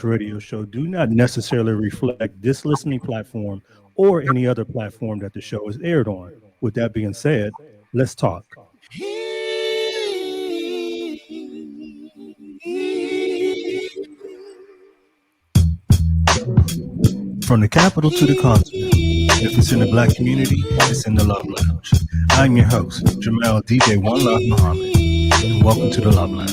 radio show do not necessarily reflect this listening platform or any other platform that the show is aired on. With that being said, let's talk. From the capital to the continent, if it's in the black community, it's in the Love Lounge. I'm your host, Jamel DJ One Love Muhammad, and welcome to the Love Lounge.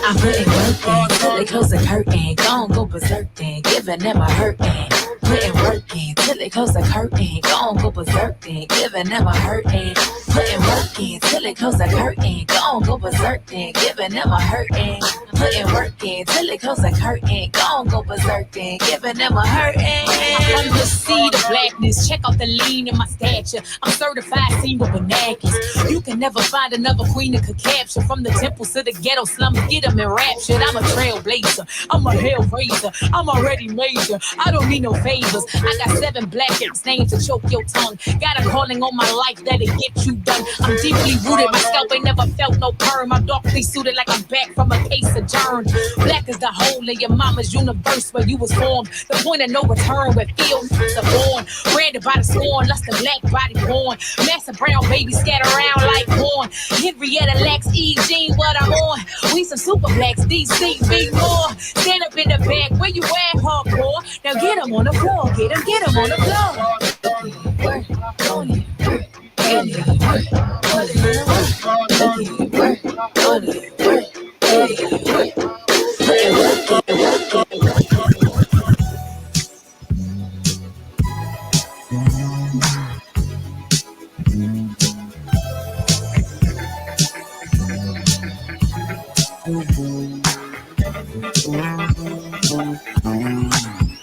I'm putting work in till they close the curtain. Gon' go berserk then, giving them a hurtin'. Putting work in till they close the curtain. Gon' go berserk then, giving them a hurtin'. Putting work in till they close the curtain. Gon' go berserk then, giving them a hurtin'. Putting work in till they close the curtain. Gon' go berserk then, giving them a hurtin'. I'm the seed of blackness. Check out the lean in my stature. I'm certified single bananas. You can never find another queen that could capture. From the temples to the ghetto slums, get them enraptured. I'm a trailblazer. I'm a hellraiser. I'm already major. I don't need no favors. I got 7 black names to choke your tongue. Got a calling on my life that'll get you done. I'm deeply rooted. My scalp ain't never felt no perm. I'm darkly suited like I'm back from a case of germ. Black is the hole in your mama's universe where you was formed. The point of no return where fields are born. Branded by the scorn, lust the black body born. Massive brown babies scatter around like corn. Henrietta lacks E. Jean, what I'm on. We some super blacks, DC, big more. Stand up in the back, where you at, hardcore? Now get them on the floor, get them on the floor. Work on it,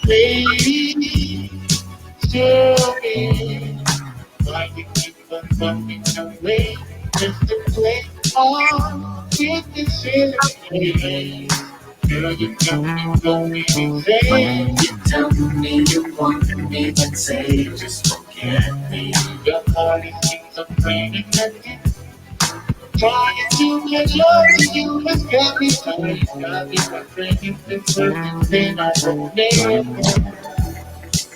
Lady, show me why you keep on walking away. Just to play on with the silly. Girl, you got me going insane. You tell me you want me, but say just forget me. Your heart is schizophrenic again. Trying to get love to you has got me tired. Got me my friend, you've been certain, then I won't never.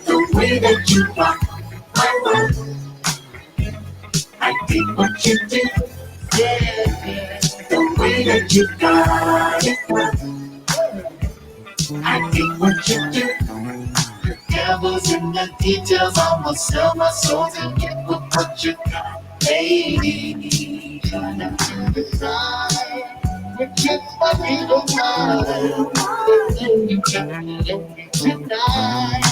The way that you rock my world, I think what you do, yeah. The way that you got it, I think what you do. The devil's in the details. I'ma sell my soul to get what you got, lady. Trying to decide which is my little mind. But you got me lonely tonight.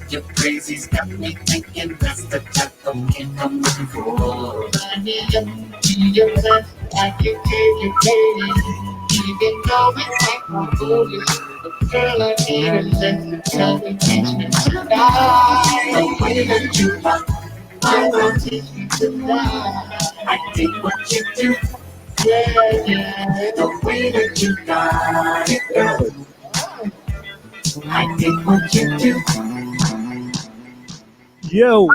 Your crazy's got me thinking that's the type of kid I'm looking for. I need up to your left, I can take you baby. Even though it ain't my foolish, but girl, I need a lesson. Tell me, teach me tonight. The way that you rock, I will teach you tonight. I think what you do, yeah, yeah. The way that you got it, girl. I think what you do. Yo,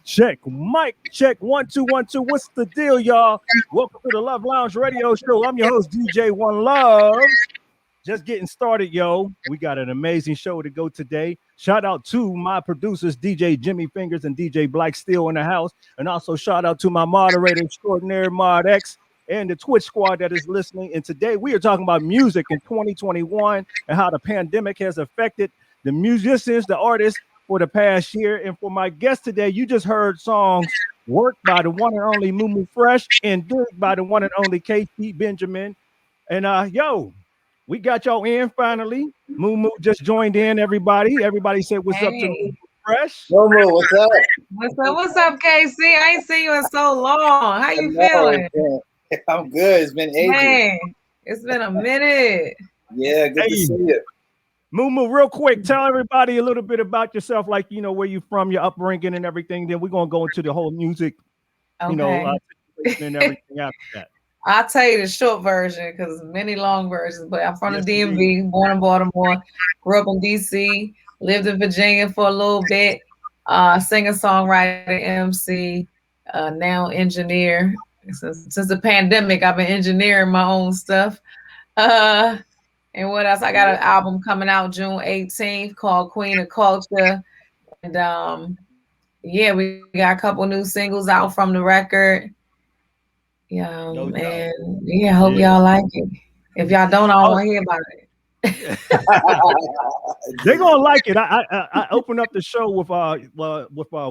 check, mic check, 1 2 1 2. What's the deal, y'all? Welcome to the Love Lounge Radio Show. I'm your host, DJ One Love. Just getting started, yo. We got an amazing show to go today. Shout out to my producers, DJ Jimmy Fingers and DJ Black Steel in the house. And also shout out to my moderator extraordinaire, Mod X, and the Twitch squad that is listening. And today we are talking about music in 2021 and how the pandemic has affected the musicians, the artists for the past year. And for my guest today, you just heard songs Work by the one and only Mumu Fresh and Dig by the one and only KT Benjamin. And yo, we got y'all in finally. Mumu just joined in, everybody. Everybody said what's up to Mumu Fresh. Mumu, what's up? What's up, KC? I ain't seen you in so long. How you feeling? I'm good. It's been ages. Man, it's been a minute. Yeah, good to Hey, see you. Mumu, real quick, tell everybody a little bit about yourself, like where you from, your upbringing, and everything. Then we're gonna go into the whole music, Okay. situation and everything after that. I'll tell you the short version because many long versions, but I'm from the Yes, indeed. DMV, born in Baltimore, grew up in DC, lived in Virginia for a little bit, singer, songwriter, MC, now engineer. Since the pandemic, I've been engineering my own stuff. Uh, and what else? I got an album coming out June 18th called Queen of Culture. And yeah, we got a couple new singles out from the record. Yeah, No doubt. and yeah, hope Yeah. y'all like it. If y'all don't, I don't Oh, want to hear about they're gonna like it. I open up the show with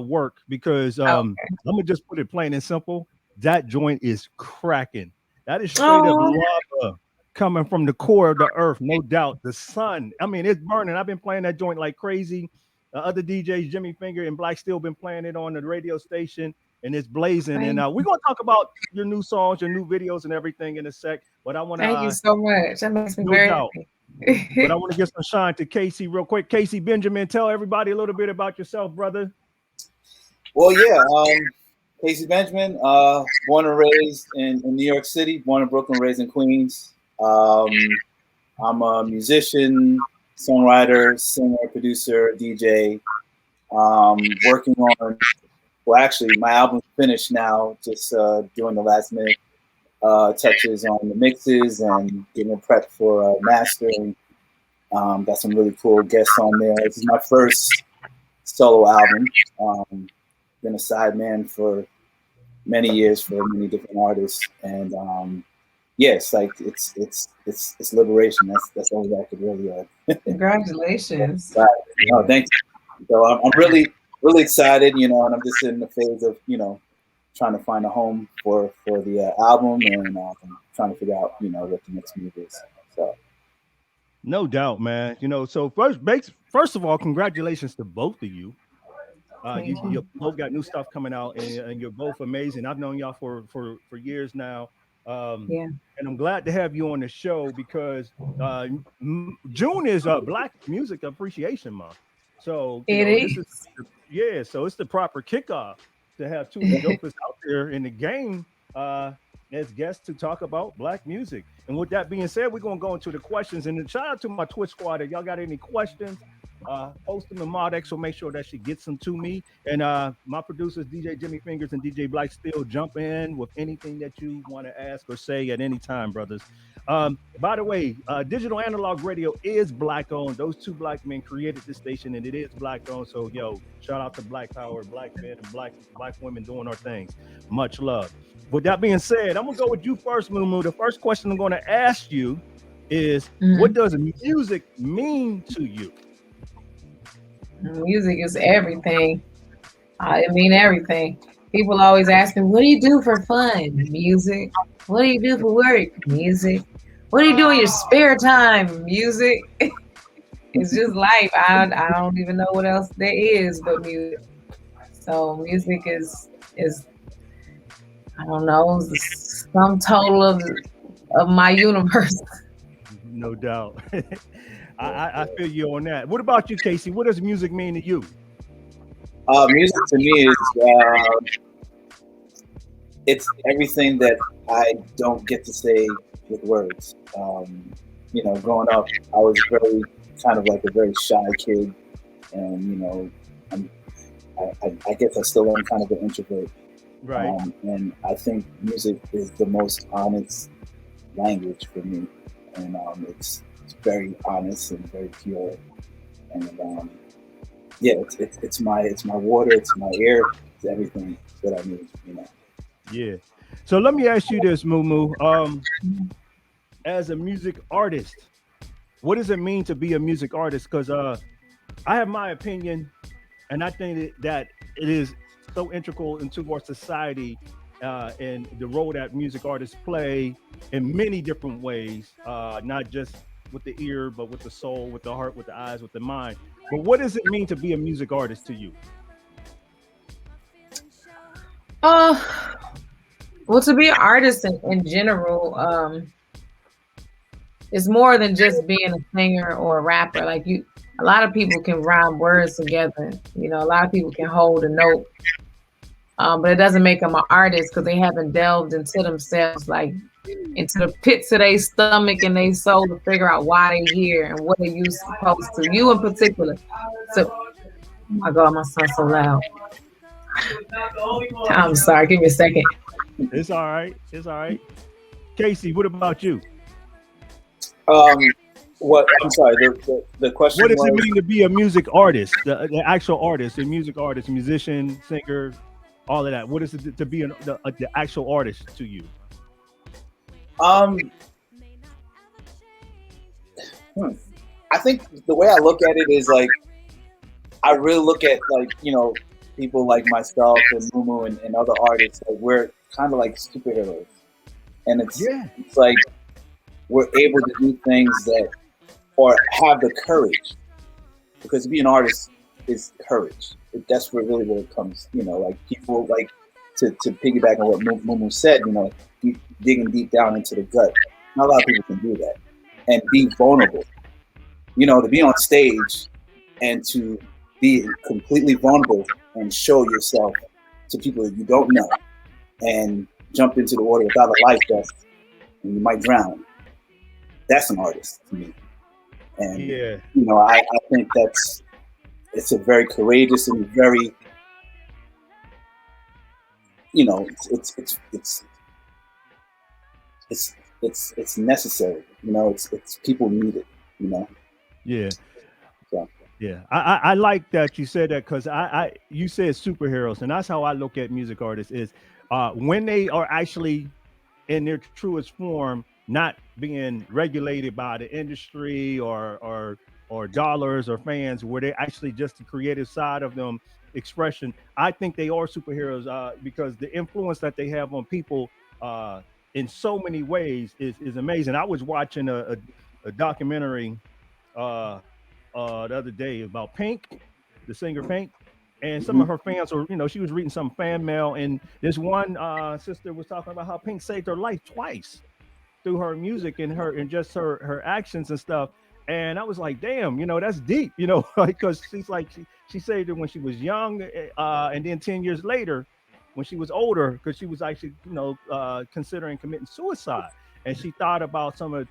work because it. I'm gonna just put it plain and simple. That joint is cracking. That is straight up Oh, lava coming from the core of the earth, no doubt. The sun, I mean, it's burning. I've been playing that joint like crazy. Other DJs, Jimmy Finger and Black, still been playing it on the radio station, and it's blazing. And thank, we're gonna talk about your new songs, your new videos, and everything in a sec. But I want to, thank you so much. That makes me no very doubt. happy. But I want to get some shine to Casey real quick. Casey Benjamin, tell everybody a little bit about yourself, brother. Well, yeah, Casey Benjamin, born and raised in New York City, born in Brooklyn, raised in Queens. I'm a musician, songwriter, singer, producer, DJ. Working on, well, actually, my album's finished now, just doing the last minute touches on the mixes and getting it prepped for mastering. Got some really cool guests on there. This is my first solo album. Been a sideman for many years for many different artists, and yes, like it's liberation. That's all I could really. Congratulations. But, no, thank you. So I'm really excited, and I'm just in the phase of trying to find a home for the album and trying to figure out what the next move is. So. No doubt, man. So first of all, congratulations to both of you. Thank You you. both got new stuff coming out, and you're both amazing. I've known y'all for years now, Yeah, and I'm glad to have you on the show because June is Black Music Appreciation Month. So it this is is. yeah. So it's the proper kickoff to have two of the dopest out there in the game as guests to talk about Black music. And with that being said, we're gonna go into the questions. And then shout out to my Twitch squad. If y'all got any questions, post them in ModX, so make sure that she gets them to me. And my producers, DJ Jimmy Fingers and DJ Black, still jump in with anything that you want to ask or say at any time, brothers. By the way, Digital Analog Radio is Black owned. Those two Black men created this station, and it is Black owned. So, yo, shout out to Black Power, Black men, and Black women doing our things. Much love. With that being said, I'm gonna go with you first, Mumu. The first question I'm gonna ask you is, what Mhm. does music mean to you? Music is everything. I mean everything. People always ask me, "What do you do for fun?" Music. What do you do for work? Music. What do you do in your spare time? Music. It's just life. I don't even know what else there is but music. So music is I don't know the sum total of my universe. No doubt. I feel you on that. What about you, Casey? What does music mean to you? Music to me is it's everything that I don't get to say with words. Growing up, I was very kind of like a very shy kid, and I guess I still am kind of an introvert. Right. And I think music is the most honest language for me, and it's very honest and very pure, and yeah, it's my water, it's my air, it's everything that I need. Yeah. So let me ask you this, Mumu. As a music artist, what does it mean to be a music artist? Because I have my opinion, and I think that it is so integral into our society and the role that music artists play in many different ways, not just with the ear, but with the soul, with the heart, with the eyes, with the mind. But what does it mean to be a music artist to you? Uh, well, to be an artist in general, it's more than just being a singer or a rapper. Like a lot of people can rhyme words together. You know, a lot of people can hold a note, but it doesn't make them an artist because they haven't delved into themselves, like into the pits of their stomach and their soul to figure out why they here and what are you supposed to. You in particular. So, oh my God, my son's so loud. I'm sorry. Give me a second. It's all right. It's all right. Casey, what about you? What? I'm sorry. The question What does was. it mean to be a music artist, the actual artist, a music artist, musician, singer, all of that? What is it to be the actual artist to you? I think the way I look at it is like I really look at like people like myself and Mumu and other artists. Like we're kind of like superheroes, and it's like we're able to do things that or have the courage, because to be an artist is courage. That's really where it comes. Like people like to piggyback on what Mumu said. Digging deep down into the gut. Not a lot of people can do that and be vulnerable. To be on stage and to be completely vulnerable and show yourself to people that you don't know and jump into the water without a life vest and you might drown. That's an artist to me. And I think it's a very courageous and very it's necessary. It's people need it. Yeah. So. Yeah, I like that you said that, because you said superheroes, and that's how I look at music artists is when they are actually in their truest form, not being regulated by the industry or dollars or fans, where they actually just the creative side of them expression. I think they are superheroes because the influence that they have on people in so many ways is amazing. I was watching a documentary uh, the other day about Pink, the singer Pink, and some of her fans were, she was reading some fan mail, and this one sister was talking about how Pink saved her life twice through her music and just her actions and stuff. And I was like, damn, that's deep, because she's like she saved her when she was young, and then 10 years later, when she was older, because she was actually, considering committing suicide. And she thought about some of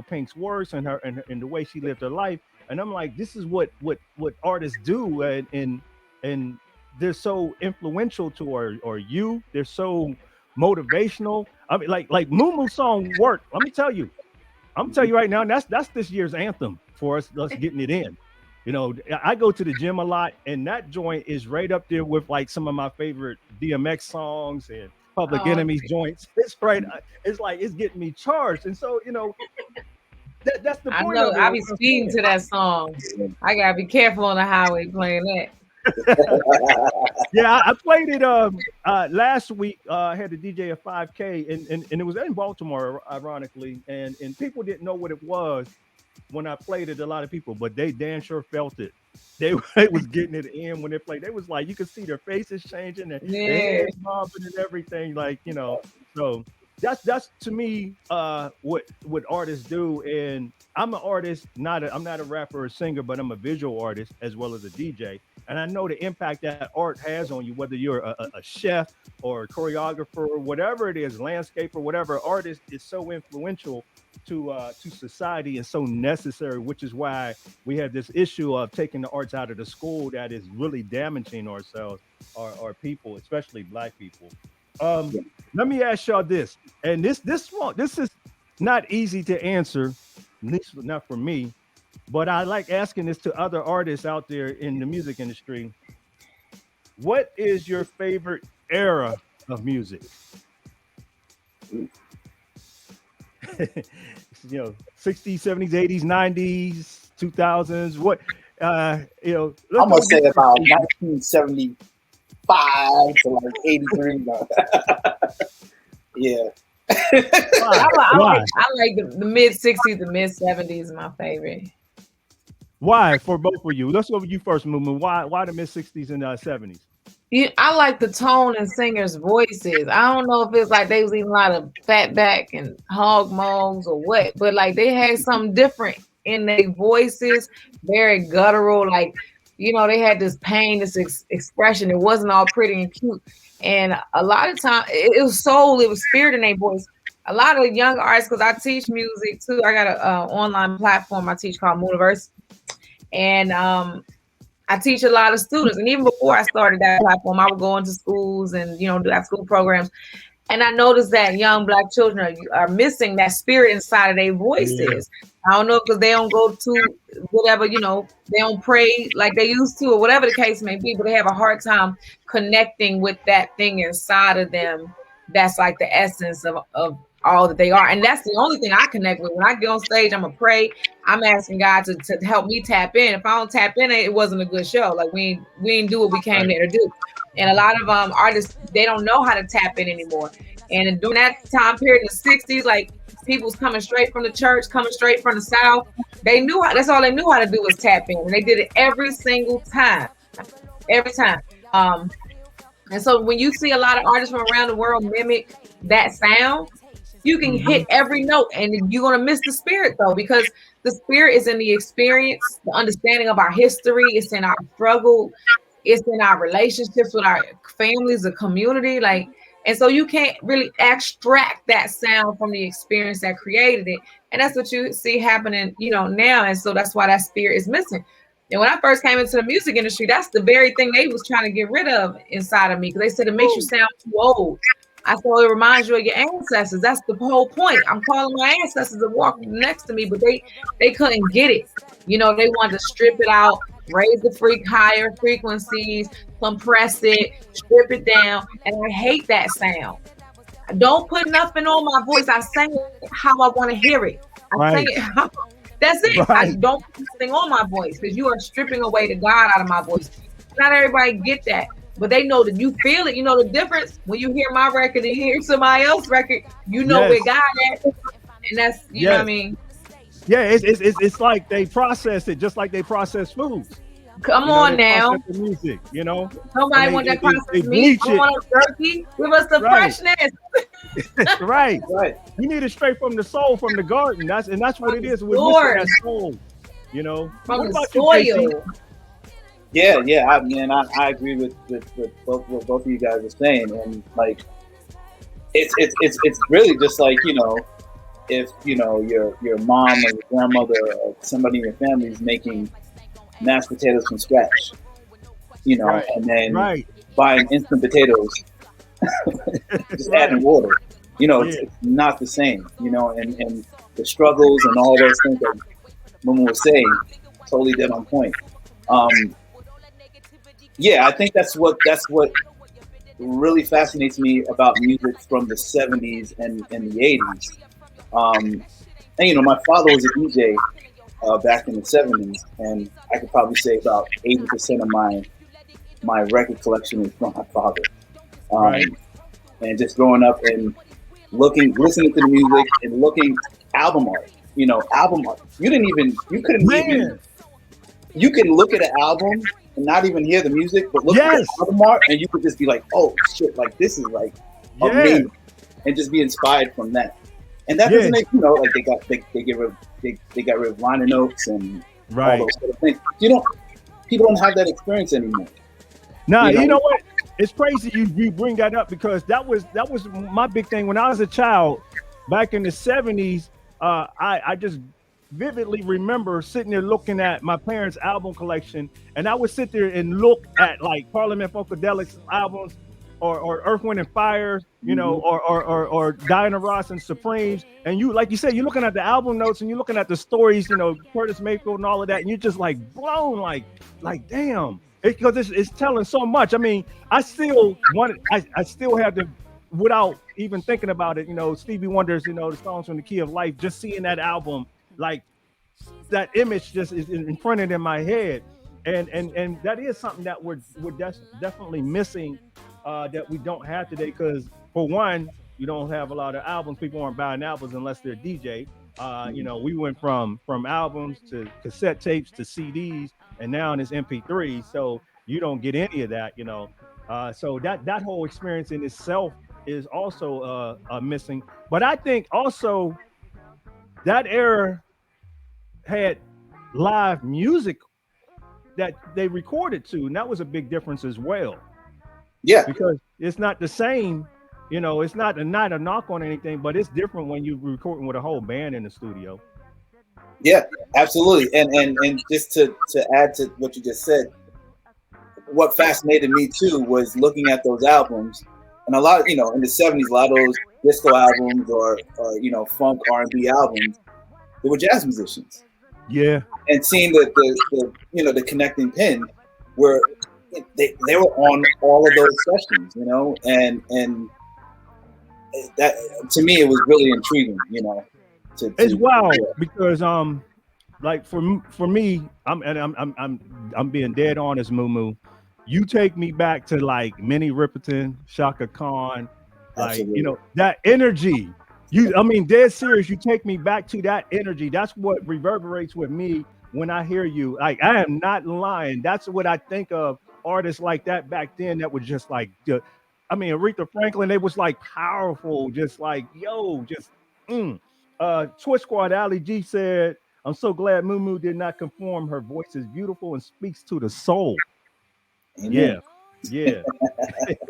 Pink's words and her and the way she lived her life. And I'm like, this is what artists do, and they're so influential to our youth. They're so motivational. I mean, like Mumu's song "Work." Let me tell you, I'm telling you right now, that's this year's anthem for us getting it in. I go to the gym a lot, and that joint is right up there with like some of my favorite DMX songs and Public Enemy's joints. It's right. It's like it's getting me charged, and so that's the point. I know. I be speeding to that song. I gotta be careful on the highway playing that. Yeah, I played it last week. I had to DJ a 5K, and it was in Baltimore, ironically, and people didn't know what it was when I played it. A lot of people, but they damn sure felt it. They was getting it in when they played. They was like, you could see their faces changing and their hands bobbing and everything, like So that's to me what artists do. And I'm an artist, I'm not a rapper or singer, but I'm a visual artist as well as a DJ. And I know the impact that art has on you, whether you're a chef or a choreographer or whatever it is, landscaper, whatever. Artist is so influential to society and so necessary, which is why we have this issue of taking the arts out of the school that is really damaging ourselves, our people, especially Black people. Let me ask y'all this, and this is not easy to answer, at least not for me, but I like asking this to other artists out there in the music industry. What is your favorite era of music? 60s, 70s, 80s, 90s, 2000s. What I'm gonna say about 1975 to like 83. Yeah. I like the mid 60s, the mid 70s, my favorite. Why, for both of you? Let's go with you first, Mumu. Why the mid 60s and 70s? I like the tone and singers' voices. I don't know if it's like they was eating a lot of fatback and hog mogs or what, but like they had something different in their voices, very guttural. Like, they had this pain, this expression. It wasn't all pretty and cute. And a lot of time, it was soul, it was spirit in their voice. A lot of young artists, because I teach music too. I got an online platform I teach called Mumu, and I teach a lot of students. And even before I started that platform, I would go into schools and, do that school programs. And I noticed that young Black children are missing that spirit inside of their Yeah. voices. I don't know because they don't go to whatever, they don't pray like they used to or whatever the case may be, but they have a hard time connecting with that thing inside of them. That's like the essence of all that they are. And that's the only thing I connect with. When I get on stage, I'm going to pray. I'm asking God to help me tap in. If I don't tap in, it wasn't a good show. Like we ain't do what we came there to do. And a lot of artists, they don't know how to tap in anymore. And during that time period in the 60s, like people's coming straight from the church, coming straight from the South, they knew how, that's all they knew how to do was tap in. And they did it every single time. Every time. And so when you see a lot of artists from around the world mimic that sound, you can hit every note and you're going to miss the spirit though, because the spirit is in the experience, the understanding of our history, it's in our struggle, it's in our relationships with our families, the community. Like, and so you can't really extract that sound from the experience that created it. And that's what you see happening, now. And so that's why that spirit is missing. And when I first came into the music industry, that's the very thing they was trying to get rid of inside of me, because they said it makes you sound too old. I said, it reminds you of your ancestors. That's the whole point. I'm calling my ancestors to walk next to me, but they couldn't get it. They wanted to strip it out, raise the higher frequencies, compress it, strip it down, and I hate that sound. Don't put nothing on my voice. I sing it how I want to hear it. I sing it how, that's it. I Right. don't put anything on my voice because you are stripping away the God out of my voice. Not everybody get that, but they know that you feel it. You know the difference when you hear my record and you hear somebody else's record. You know Yes. where God at, and that's know what I Yes. mean. Yeah. It's like they process it just like they process foods. Come They on now. process the music. And Nobody want that they processed meat. bleach I it. want a turkey. Give us the Right. freshness Right. Right. You need it straight from the soul, from the garden. That's what from it the is. We're missing that source, soul. from What the about you, Casey? soil. Yeah. I agree with both what both of you guys are saying, and like it's really just like if your mom or your grandmother or somebody in your family is making mashed potatoes from scratch, Right. and then Right. buying instant potatoes, just Right. adding water. Yeah. It's not the same, and the struggles and all those things that Mumu was saying, totally dead on point. Um, yeah, I think that's what really fascinates me about music from the 70s and the 80s. And my father was a DJ back in the 70s, and I could probably say about 80% of my record collection is from my father. Right. And just growing up and listening to the music and looking album art, album art. You couldn't even, Man. you can look at an album and not even hear the music, but look at the Yes. album art and you could just be like, oh shit, like this is like Yeah. amazing, and just be inspired from that. And that Yeah. doesn't make like they got rid of liner notes and all Right. those sort of things. People don't have that experience anymore. Now, You you know, know what? It's crazy you bring that up because that was my big thing when I was a child back in the 70s. I just vividly remember sitting there looking at my parents' album collection, and I would sit there and look at like Parliament Funkadelics albums, or Earth, Wind and Fire, mhm. or Diana Ross and Supremes, and you like you said, you're looking at the album notes and you're looking at the stories, Curtis Mayfield and all of that, and you're just like blown, like damn, because it's telling so much. I mean, I still have to, without even thinking about it, Stevie Wonder's, the songs from the Key of Life, just seeing that album, like that image just is in front of in my head, and that is something that we're definitely missing, that we don't have today. Because for one, you don't have a lot of albums. People aren't buying albums unless they're DJ. We went from albums to cassette tapes to CDs, and now it's MP3. So you don't get any of that. So that whole experience in itself is also missing. But I think also that era had live music that they recorded to, and that was a big difference as well Yeah, because it's not the same. You know, it's not a knock on anything, but it's different when you're recording with a whole band in the studio. yeah, absolutely. And just to add to what you just said, what fascinated me too was looking at those albums, and a lot, in the '70s, a lot of those disco albums or funk R&B albums, they were jazz musicians, Yeah, and seeing the connecting pin where they were on all of those sessions, and that to me it was really intriguing, it's wild yeah. because like for me, I'm being dead honest, Mumu. You take me back to like Minnie Riperton, Shaka Khan, like Absolutely. that energy. I mean, dead serious. You take me back to that energy. That's what reverberates with me when I hear you. Like I am not lying. That's what I think of artists like that back then. That was just like, I mean, Aretha Franklin. They was like powerful, just like yo, just. Mm. Twitch Squad Ali G said, I'm so glad Mumu did not conform. Her voice is beautiful and speaks to the soul. Amen. Yeah, yeah,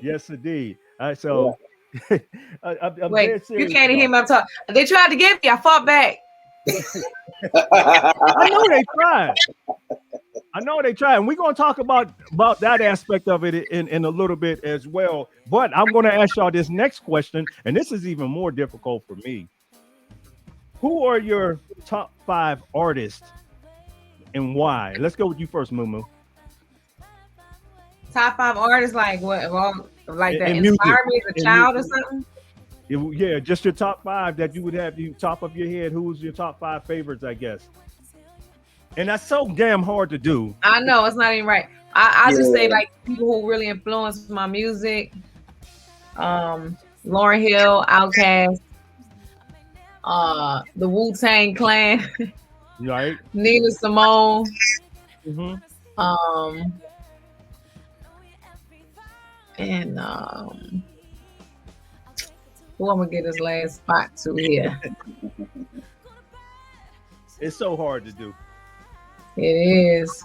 yes, indeed. All right, Yeah. so I'm Wait, dead you serious can't hear about my talk. They tried to get me. I fought back. it. I know they tried. I know they tried, and we're gonna talk about that aspect of it in a little bit as well. But I'm gonna ask y'all this next question, and this is even more difficult for me. Who are your top 5 artists and why? Let's go with you first, Mumu. Top 5 artists, like what? Well, like that In music, inspired me as a in child or music. something. Yeah, just your top 5 that you would have you top of your head. Who's your top 5 favorites? I guess, and that's so damn hard to do. I know it's not even right. I just say Yeah. like people who really influenced my music. Lauryn Hill, Outkast, the Wu-Tang Clan, Right? Nina Simone, Mm-hmm. um, and who I'm gonna get this last spot to here. It's so hard to do. It is.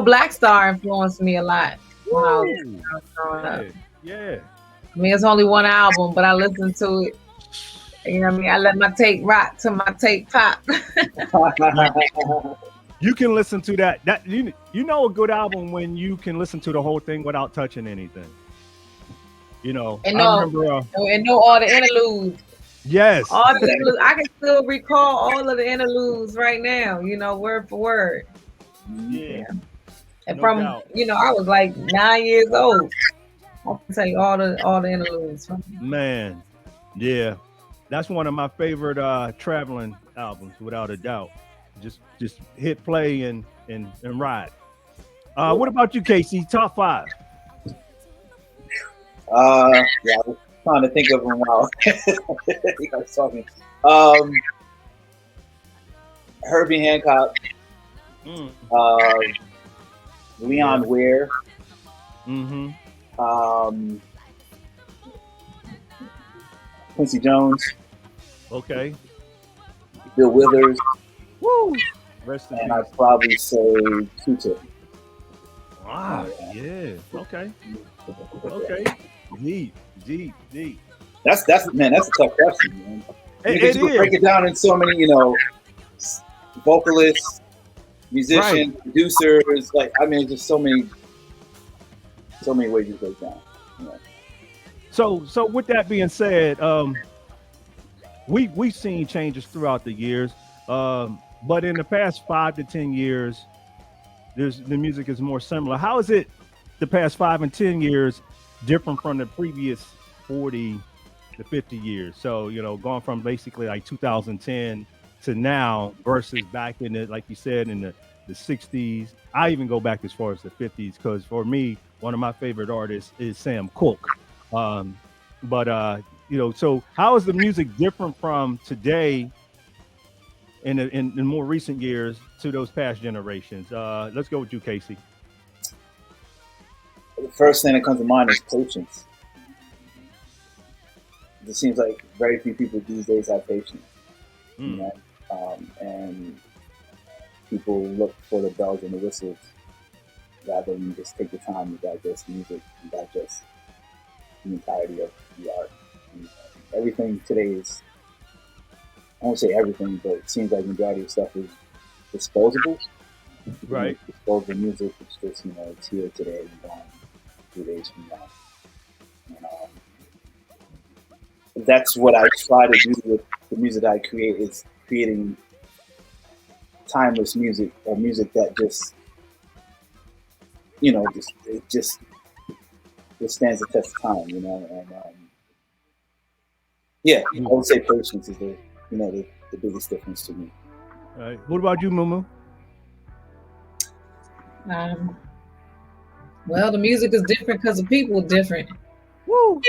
Black Star influenced me a lot when Woo! I was growing up. Yeah, I mean, it's only one album, but I listened to it. You know what I mean? I let my tape rock to my tape pop. yeah. You can listen to that. You know a good album when you can listen to the whole thing without touching anything. And I know, remember. and know all the interludes. Yes. All the interludes. I can still recall all of the interludes right now, word for word. Yeah. And No from, doubt. I was like 9 years old. I can tell you all the interludes. Man. Yeah. That's one of my favorite traveling albums, without a doubt. Just hit play and ride. What about you, Casey? Top 5. Yeah, I was trying to think of them while you guys talking. Herbie Hancock, Mm. Leon Yeah. Ware, Mm-hmm. um, Quincy Jones, Okay. Bill Withers, Woo. Rest in and peace. I'd probably say Q-Tip. Ah, yeah. Okay. Okay. Deep, deep, deep. That's man, that's a tough question, man. It You could break is. it down in so many, vocalists, musicians, producers. Like, I mean, there's so many ways you break down. You know? So with that being said, we've seen changes throughout the years, but in the past 5 to 10 years, the music is more similar. How is it the past 5 and 10 years different from the previous 40 to 50 years? So going from basically like 2010 to now versus back in the, like you said, in the 60s. I even go back as far as the 50s because for me, one of my favorite artists is Sam Cooke. Um, but so how is the music different from today in more recent years to those past generations? Let's go with you, Casey. first thing that comes to mind is patience. It seems like very few people these days have patience, you know, and people look for the bells and the whistles rather than just take the time to digest music and digest the entirety of the art. And everything today is, I won't say everything, but it seems like the majority of stuff is disposable. Right. Disposable music, it's just, you know, it's here today and gone 2 days from now. And, that's what I try to do with the music that I create, is creating timeless music, or music that just, you know, just stands the test of time, you know. And yeah, I would say patience is the biggest difference to me. All right. What about you, Mumu? Well, the music is different because the people are different. Woo!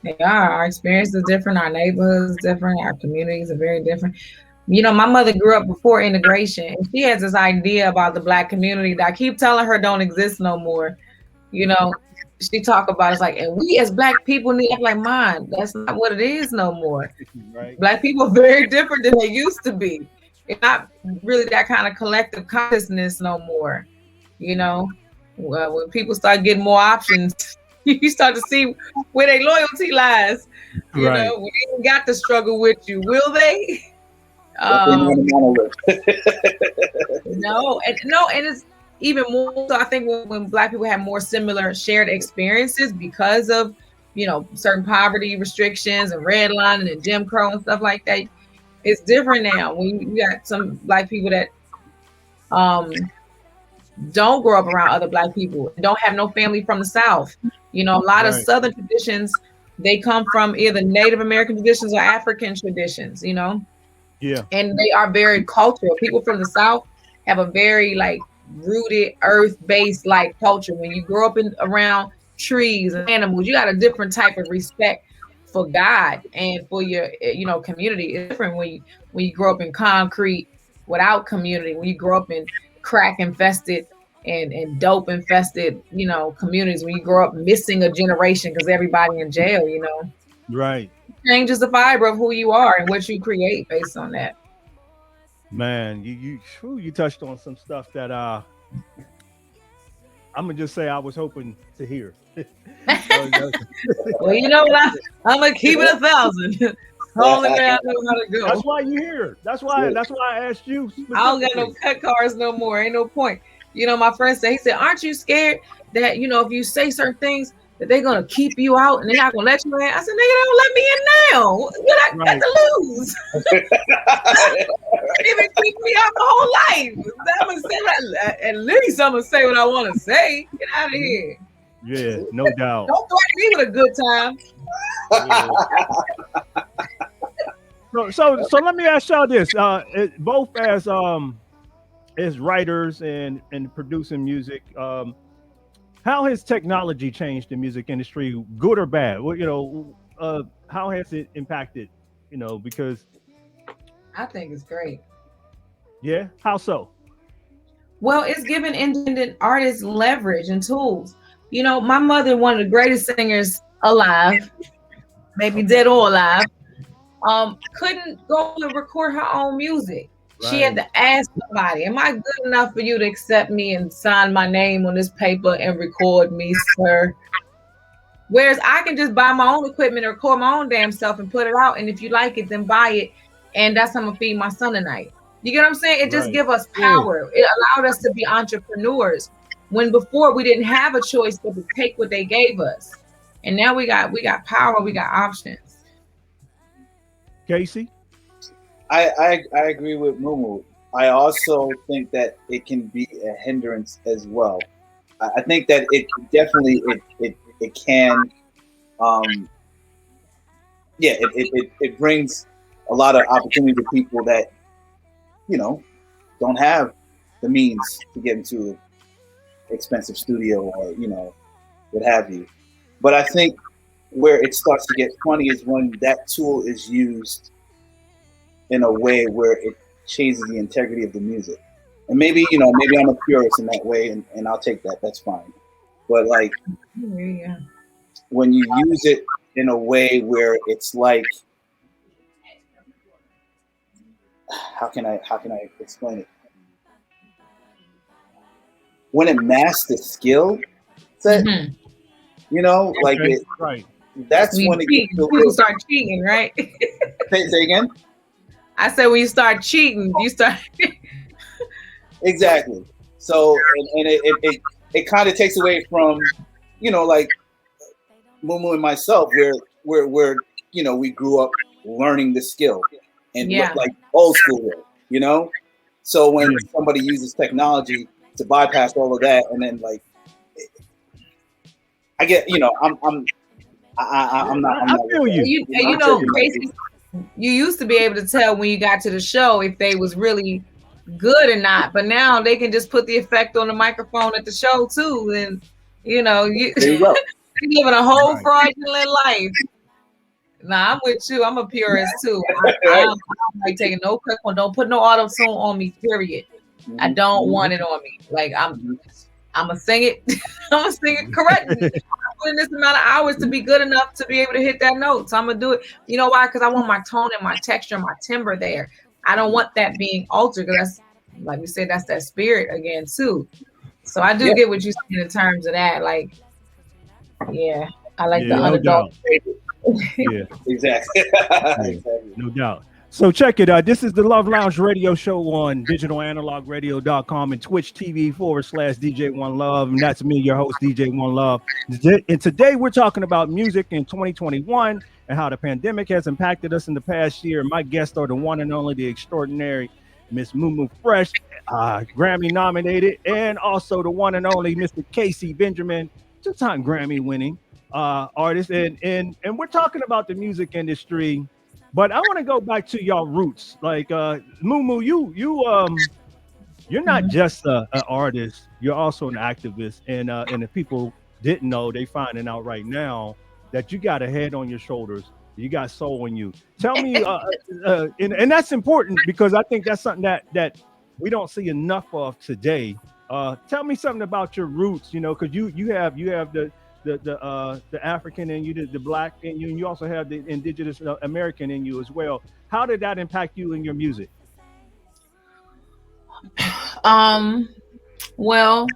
They are. Our experience is different. Our neighborhoods different. Our communities are very different. You know, my mother grew up before integration, and she has this idea about the Black community that I keep telling her don't exist no more. You know, she talk about it's like, and we as Black people need, I'm like, Mom, that's not what it is no more. Right. Black people are very different than they used to be. It's not really that kind of collective consciousness no more. You know, well, when people start getting more options, you start to see where their loyalty lies. You Right. know, we ain't got to struggle with you, will they? No, and it's even more so. I think when Black people have more similar shared experiences because of, you know, certain poverty restrictions and redlining and Jim Crow and stuff like that, it's different now. When you got some Black people that don't grow up around other Black people, don't have no family from the South. You know, a lot of Southern traditions, they come from either Native American traditions or African traditions, you know? Yeah. And they are very cultural. People from the South have a very like rooted earth-based like culture. When you grow up around trees and animals, you got a different type of respect for God and for your, you know, community. It's different when you grow up in concrete without community, when you grow up in crack infested and dope infested, you know, communities, when you grow up missing a generation because everybody in jail, you know. Right. It changes the fiber of who you are and what you create based on that. Man, you touched on some stuff that I'm gonna just say I was hoping to hear. Well, you know what? I'm gonna keep it 1,000. Only way I know how to go. That's why you here. That's why I asked you. I don't got no cut cards no more. Ain't no point. You know, my friend said, he said, aren't you scared that, you know, if you say certain things that they're gonna keep you out and they're not gonna let you in? I said, nigga, they don't let me in now. What I got to lose? They even keep me out my whole life. I'm gonna say at least I'm gonna say what I want to say. Get out of here. Yeah, no doubt. Don't threaten me with a good time. So let me ask y'all this: both as writers and producing music, how has technology changed the music industry, good or bad? Well, you know, how has it impacted? You know, because I think it's great. Yeah, how so? Well, it's giving independent artists leverage and tools. You know, my mother, one of the greatest singers alive, maybe dead or alive, couldn't go and record her own music. Right. She had to ask somebody, am I good enough for you to accept me and sign my name on this paper and record me, sir? Whereas I can just buy my own equipment and record my own damn self and put it out. And if you like it, then buy it. And that's how I'm gonna feed my son tonight. You get what I'm saying? It just give us power. It allowed us to be entrepreneurs. When before we didn't have a choice but to take what they gave us. And now we got power, we got options. Casey? I agree with Mumu. I also think that it can be a hindrance as well. I think that it definitely it can it brings a lot of opportunity to people that, you know, don't have the means to get into an expensive studio or, you know, what have you. But I think where it starts to get funny is when that tool is used in a way where it changes the integrity of the music. And maybe, you know, maybe I'm a purist in that way, and I'll take that. That's fine. but like Yeah. when you use it in a way where it's like, how can I explain it? When it masks the skill set, Mhm. you know, like Okay, it. right. That's When when you it gets cheat, so people good. start cheating, right? Say again. I said when you start cheating, you start. Exactly. So and it kind of takes away from, you know, like Mumu and myself, where you know, we grew up learning the skill and Yeah. like old school way, you know. So when Yeah. somebody uses technology to bypass all of that, and then like I get, you know, I'm not I with feel that. you. You I know, feel you. Casey, you used to be able to tell when you got to the show if they was really good or not, but now they can just put the effect on the microphone at the show too, and you know, you There you go. you're living a whole Right. fraudulent life. Nah, I'm with you. I'm a purist too. I Right. don't like taking no quick one. Don't put no auto tune on me. Period. I Mhm. don't want it on me. Like Mhm. I'm gonna sing it. I'm gonna sing it correctly. I'm putting this amount of hours to be good enough to be able to hit that note. So I'm gonna do it. You know why? Because I want my tone and my texture, and my timbre there. I don't want that being altered because that's, like we said, that's that spirit again too. So I do Yeah. get what you're saying in terms of that. Like, yeah, I like the Yeah, no doubt. unadulterated. Yeah, Exactly. yeah, Exactly. no doubt. So check it out. This is the Love Lounge radio show on digitalanalogradio.com and Twitch TV/DJ One Love. And that's me, your host, DJ One Love. And today we're talking about music in 2021 and how the pandemic has impacted us in the past year. My guests are the one and only, the extraordinary Miss Mumu Fresh, Grammy nominated, and also the one and only Mr. Casey Benjamin, two-time Grammy winning artist. And we're talking about the music industry. But I want to go back to y'all roots. Like Mumu, you're not Mhm. just an artist, you're also an activist. And if people didn't know, they finding out right now that you got a head on your shoulders, you got soul in you. Tell me, and that's important because I think that's something that we don't see enough of today. Tell me something about your roots, because you have the African in you, the black in you, and you also have the indigenous American in you as well. How did that impact you in your music? Um, well,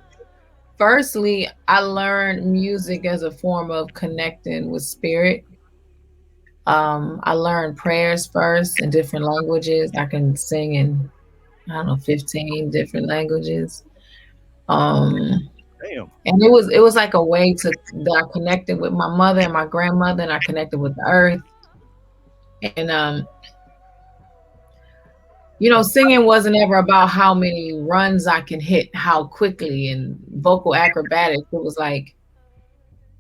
firstly, I learned music as a form of connecting with spirit. I learned prayers first in different languages. I can sing in, I don't know, 15 different languages. Um, Damn. and it was like a way that I connected with my mother and my grandmother, and I connected with the earth. And singing wasn't ever about how many runs I can hit, how quickly, and vocal acrobatics. It was like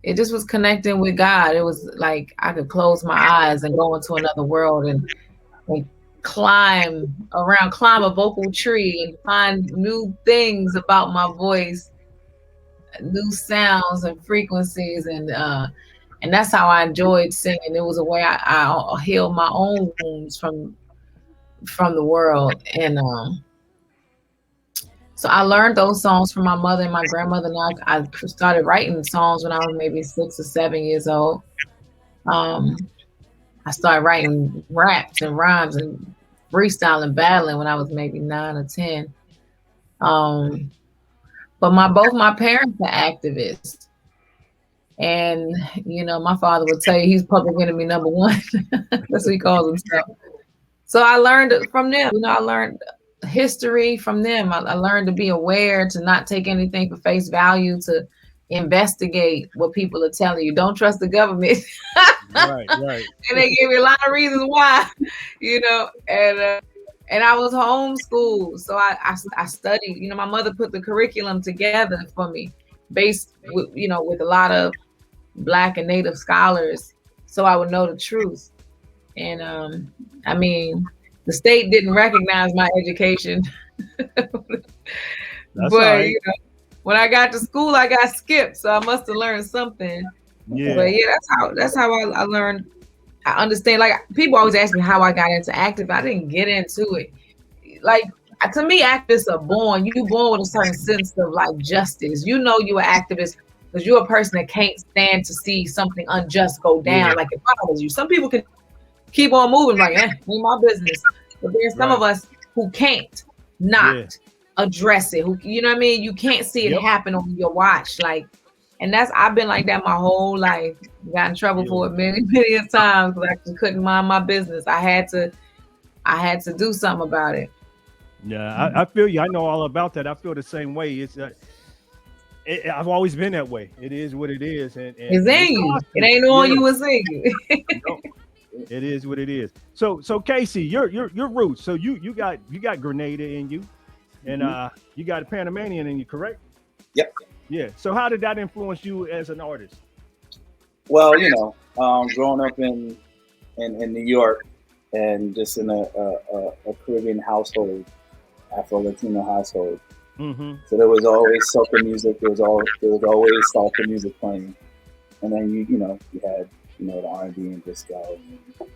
it just was connecting with God. It was like I could close my eyes and go into another world and climb a vocal tree and find new things about my voice, new sounds and frequencies, and that's how I enjoyed singing. It was a way I healed my own wounds from the world. And so I learned those songs from my mother and my grandmother. And I started writing songs when I was maybe 6 or 7 years old. I started writing raps and rhymes and freestyling, battling when I was maybe 9 or 10. But both my parents are activists. And, my father would tell you he's public enemy number one. That's what he calls himself. So I learned from them. I learned history from them. I learned to be aware, to not take anything for face value, to investigate what people are telling you. Don't trust the government. Right, right. And they gave me a lot of reasons why, and I was homeschooled. So I studied. My mother put the curriculum together for me based with a lot of Black and Native scholars, so I would know the truth. And I mean, the state didn't recognize my education, That's all but right. when I got to school, I got skipped, so I must have learned something. Yeah. But yeah, that's how I learned. I understand. Like, people always ask me how I got into active. I didn't get into it. Like, to me, activists are born. You born with a certain sense of like justice. You're an activist because you're a person that can't stand to see something unjust go down. Yeah. Like it bothers you. Some people can keep on moving, like, ain't my business. But there's some Right. of us who can't Yeah. not address it. Who, you know what I mean? You can't see it Yep. happen on your watch. Like, and that's, I've been like that my whole life. Got in trouble for it many, many times because I just couldn't mind my business. I had to do something about it. Yeah, I feel you. I know all about that. I feel the same way. I've always been that way. It is what it is, It's and in it's you. It costly. ain't on Yeah, you, it's in you. no, it is what it is. So Casey, your roots. So you got Grenada in you, and you got a Panamanian in you, correct? Yep. Yeah. So how did that influence you as an artist? Well, growing up in New York and just in a Caribbean household, Afro Latino household. Mm-hmm. So there was always soca music. There was always soca music playing, and then you had the R&B and disco and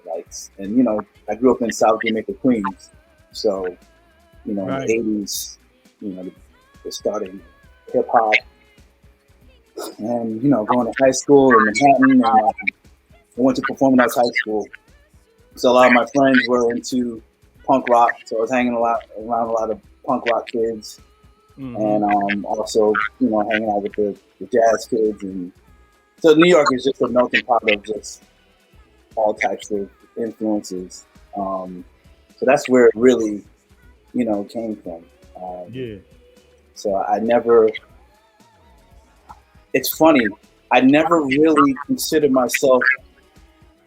lights. And I grew up in South Jamaica, Queens. So Right. in the 80s, they started hip hop, and going to high school in Manhattan, and I went to performing arts high school. So a lot of my friends were into punk rock, so I was hanging around a lot of punk rock kids, Mm-hmm. and also hanging out with the jazz kids. And so New York is just a melting pot of just all types of influences. So that's where it really came from. Yeah. So it's funny, I never really considered myself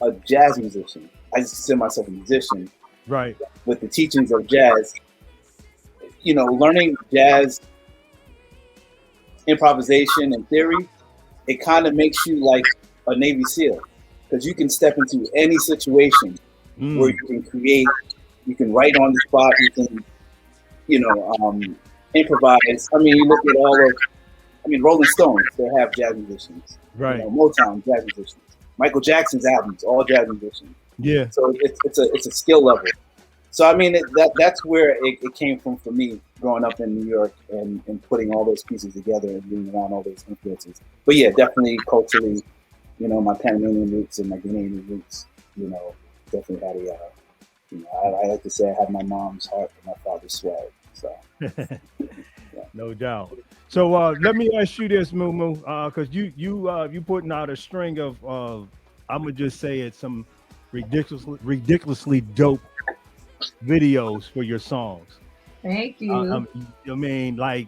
a jazz musician. I just consider myself a musician. Right. With the teachings of jazz, learning jazz improvisation and theory, it kind of makes you like a Navy SEAL, because you can step into any situation where you can create, you can write on the spot, you can, improvise. I mean, you look at Rolling Stones, they have jazz musicians. Right. Motown, jazz musicians. Michael Jackson's albums, all jazz musicians. Yeah. So it's a skill level. So I mean, that's where it came from for me, growing up in New York and putting all those pieces together and being around all those influences. But yeah, definitely culturally, my Panamanian roots and my Ghanaian roots, definitely had I like to say I have my mom's heart and my father's swag. So No doubt. So let me ask you this, Mumu, because you putting out a string of I'm gonna just say it, some ridiculously dope videos for your songs. Thank you. I mean, like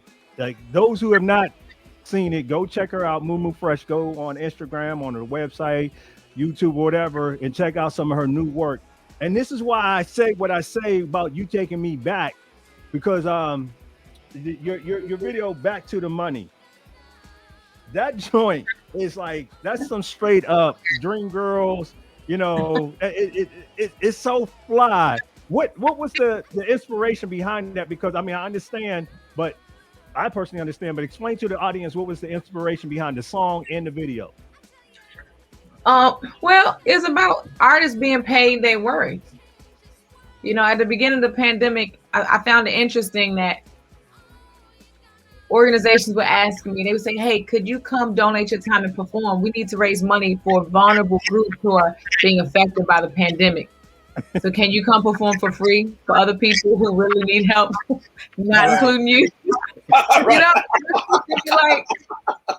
those who have not seen it, go check her out, Mumu Fresh. Go on Instagram, on her website, YouTube, whatever, and check out some of her new work. And this is why I say what I say about you taking me back, because your video "Back to the Money," that joint is like, that's some straight up Dream Girls. It's so fly. What was the inspiration behind that? Because I mean, I understand, but I personally understand. But explain to the audience, what was the inspiration behind the song and the video? Well, it's about artists being paid their worth. At the beginning of the pandemic, I found it interesting that organizations were asking me, they would say, hey, could you come donate your time and perform? We need to raise money for vulnerable groups who are being affected by the pandemic. So can you come perform for free for other people who really need help, not including you? Like,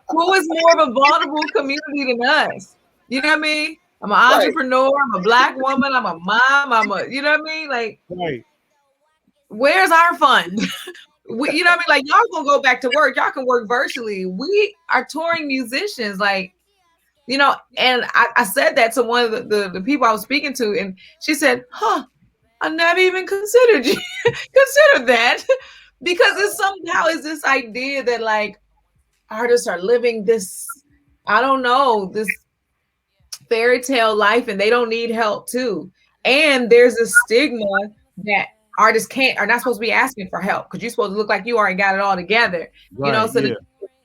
who is more of a vulnerable community than us? You know what I mean? I'm an entrepreneur, I'm a Black woman, I'm a mom, you know what I mean? Like, where's our fund? You know what I mean? Like, y'all gonna go back to work. Y'all can work virtually. We are touring musicians, like, and I said that to one of the people I was speaking to, and she said, I never even considered you. Consider that. Because it's somehow is this idea that like artists are living this, I don't know, this fairy tale life and they don't need help too. And there's a stigma that artists are not supposed to be asking for help because you're supposed to look like you already got it all together. So that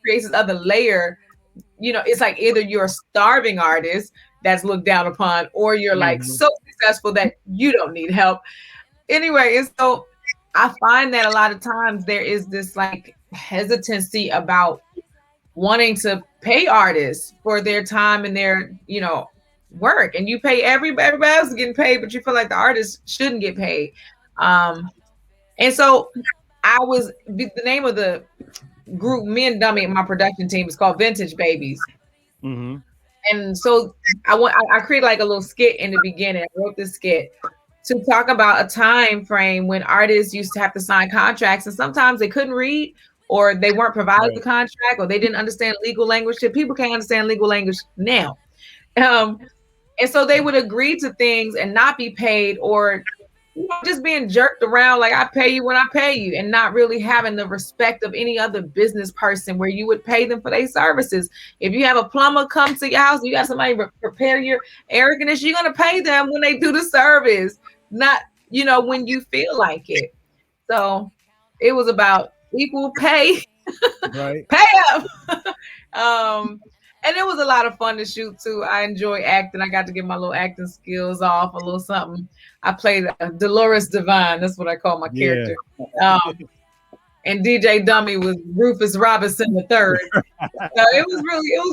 creates this other layer. It's like either you're a starving artist that's looked down upon, or you're like so successful that you don't need help. Anyway, and so I find that a lot of times there is this like hesitancy about wanting to pay artists for their time and their, work. And you pay everybody else is getting paid, but you feel like the artist shouldn't get paid. And so the name of the group, me and Dummy, my production team, is called Vintage Babies. Mm-hmm. And so I created like a little skit in the beginning. I wrote this skit to talk about a time frame when artists used to have to sign contracts, and sometimes they couldn't read, or they weren't provided the contract, or they didn't understand legal language. People can't understand legal language now. And so they would agree to things and not be paid, or just being jerked around like I pay you when I pay you, and not really having the respect of any other business person where you would pay them for their services. If you have a plumber come to your house, you got somebody repair your air conditioner, you're going to pay them when they do the service, not, when you feel like it. So it was about equal pay, right? Pay up. And it was a lot of fun to shoot too. I enjoy acting. I got to get my little acting skills off, a little something. I played Dolores Divine. That's what I call my character. And DJ Dummy was Rufus Robinson III. So it was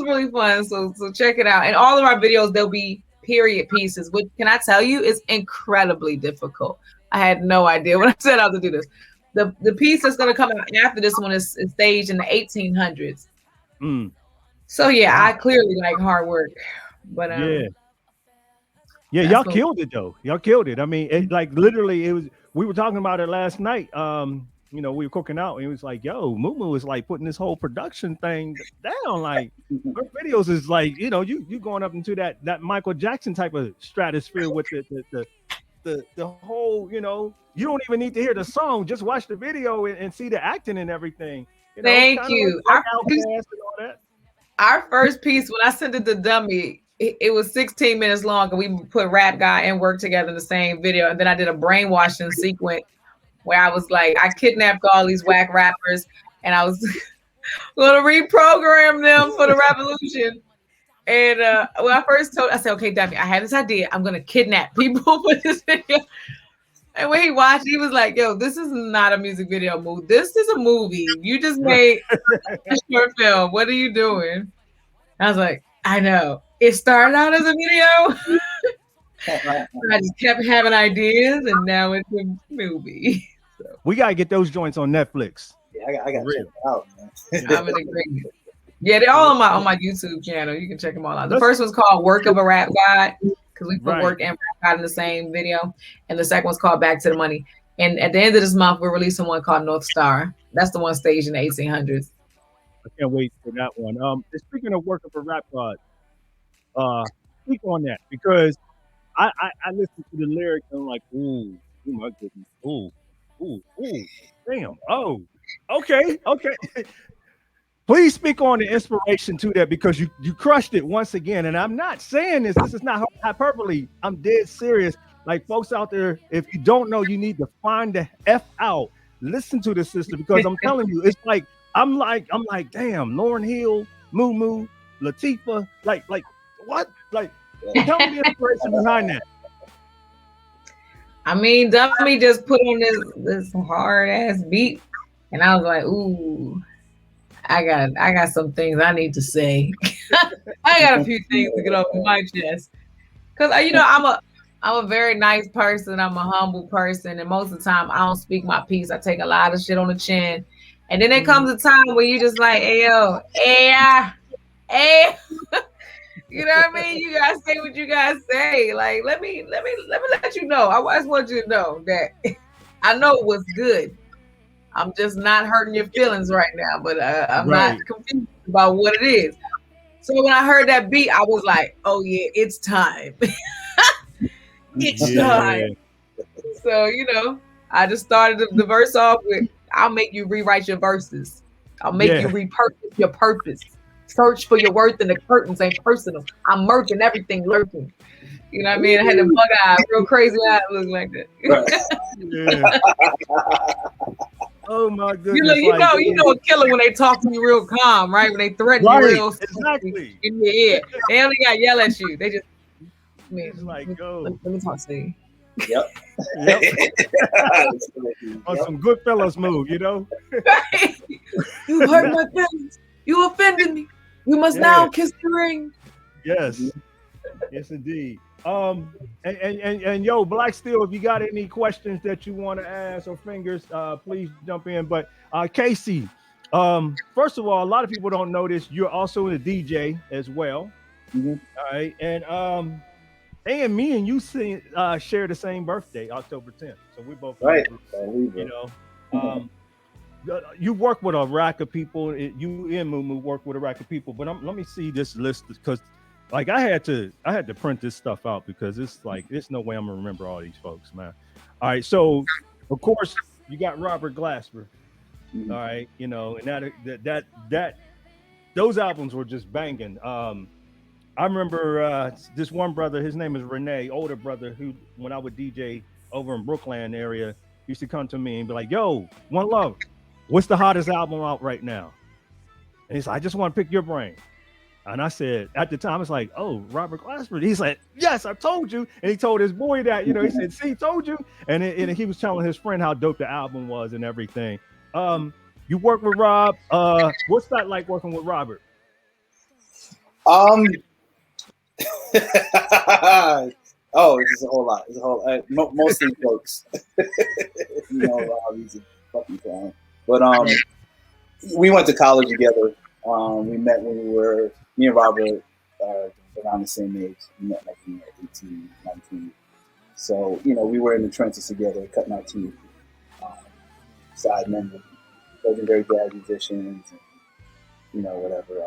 really fun. So check it out. And all of our videos, there'll be period pieces, which, can I tell you, is incredibly difficult. I had no idea when I set out to do this. The piece that's going to come out after this one is staged in the 1800s. Mm. So yeah, I clearly like hard work, but y'all killed it though. Y'all killed it. I mean, it, like literally, it was. We were talking about it last night. We were cooking out, and it was like, "Yo, Mumu was like putting this whole production thing down. Like, her videos is like, you going up into that Michael Jackson type of stratosphere with the whole. You don't even need to hear the song; just watch the video and see the acting and everything. Thank you. Like and all that. Our first piece, when I sent it to Dummy, it was 16 minutes long, and we put Rap God and Work together in the same video. And then I did a brainwashing sequence where I was like, I kidnapped all these whack rappers, and I was going to reprogram them for the revolution. And when I first I said, okay, Dummy, I had this idea. I'm going to kidnap people for this video. And when he watched, he was like, yo, this is not a music video movie. This is a movie. You just made a short film. What are you doing? I was like, I know. It started out as a video. I just kept having ideas, and now it's a movie. So. We got to get those joints on Netflix. Yeah, I got to check it out, man. I'm in agreement. Yeah, they're all on my YouTube channel. You can check them all out. The first one's called Work of a Rap God, because we put work and rap God in the same video. And the second one's called Back to the Money. And at the end of this month, we're releasing one called North Star. That's the one staged in the 1800s. I can't wait for that one. Speaking of Work of a Rap God, speak on that, because I listened to the lyrics and I'm like, ooh, my goodness, ooh, damn, oh, okay. Please speak on the inspiration to that, because you crushed it once again. And I'm not saying this is not hyperbole. I'm dead serious. Like, folks out there, if you don't know, you need to find the F out. Listen to the sister, because I'm telling you, it's like, I'm like, damn, Lauryn Hill, Mumu, Latifah, like what? Like, tell me the inspiration behind that. I mean, Dummy just put on this hard ass beat, and I was like, ooh, I got some things I need to say. I got a few things to get off my chest, because I'm a very nice person. I'm a humble person, and most of the time I don't speak my piece. I take a lot of shit on the chin, and then there comes a time where you just like, hey, you know what I mean? You guys say what you guys say. Like, let me let you know. I just want you to know that I know what's good. I'm just not hurting your feelings right now, but I'm not confused about what it is. So when I heard that beat, I was like, oh yeah, it's time. It's time. So, I just started the verse off with, I'll make you rewrite your verses. I'll make you repurpose your purpose. Search for your worth in the curtains ain't personal. I'm murking everything lurking. You know what I mean? I had the bug eye, real crazy eye look like that. Oh my goodness. You know a killer when they talk to you real calm, right? When they threaten you real exactly in your ear. They only got to yell at you. They just like, go. Let me talk to you. Yep. On some Goodfellas move, Right. You hurt my feelings. You offended me. You must Yeah. now kiss the ring. Yes. Yes, indeed. And yo, Black Steel, if you got any questions that you want to ask or fingers, please jump in. But Casey, first of all, a lot of people don't know this. You're also a DJ as well. Mm-hmm. All right. And me and you share the same birthday, October 10th. So we both Right. Libras, you know. Mhm. You work with a rack of people. You and Mumu work with a rack of people. But let me see this list because, like, I had to print this stuff out because it's like there's no way I'm gonna remember all these folks, man. All right, so of course you got Robert Glasper. All right, you know, and that those albums were just banging. I remember this one brother. His name is Renee, older brother, who when I would DJ over in Brookland area used to come to me and be like, "Yo, One Love, what's the hottest album out right now?" And he's like, "I just want to pick your brain." And I said, at the time, it's like, "Oh, Robert Glasper." He's like, "Yes, I told you." And he told his boy that, you know, he said, "See, told you." And he was telling his friend how dope the album was and everything. You work with Rob. What's that like working with Robert? Um. Oh, it's a whole lot. It's a whole mostly jokes. You know, he's a fucking fan. But we went to college together. We met when me and Robert around the same age. We met like when we were 18, 19. So, you know, we were in the trenches together, cutting our teeth. Side members, legendary jazz musicians, and, you know, whatever.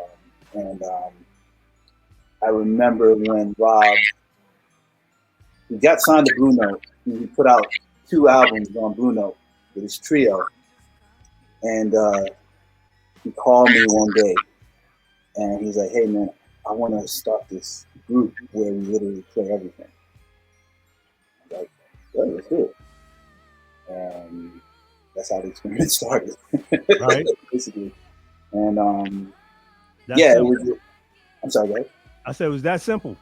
I remember when Rob he got signed to Blue Note, and he put out 2 albums on Blue Note with his trio. And he called me one day, and he's like, "Hey man, I want to start this group where we literally play everything." I'm like, "Well, let's do it." And that's how the experiment started, Right? basically. And That's yeah, it simple. was. I'm sorry, guys. I said it was that simple.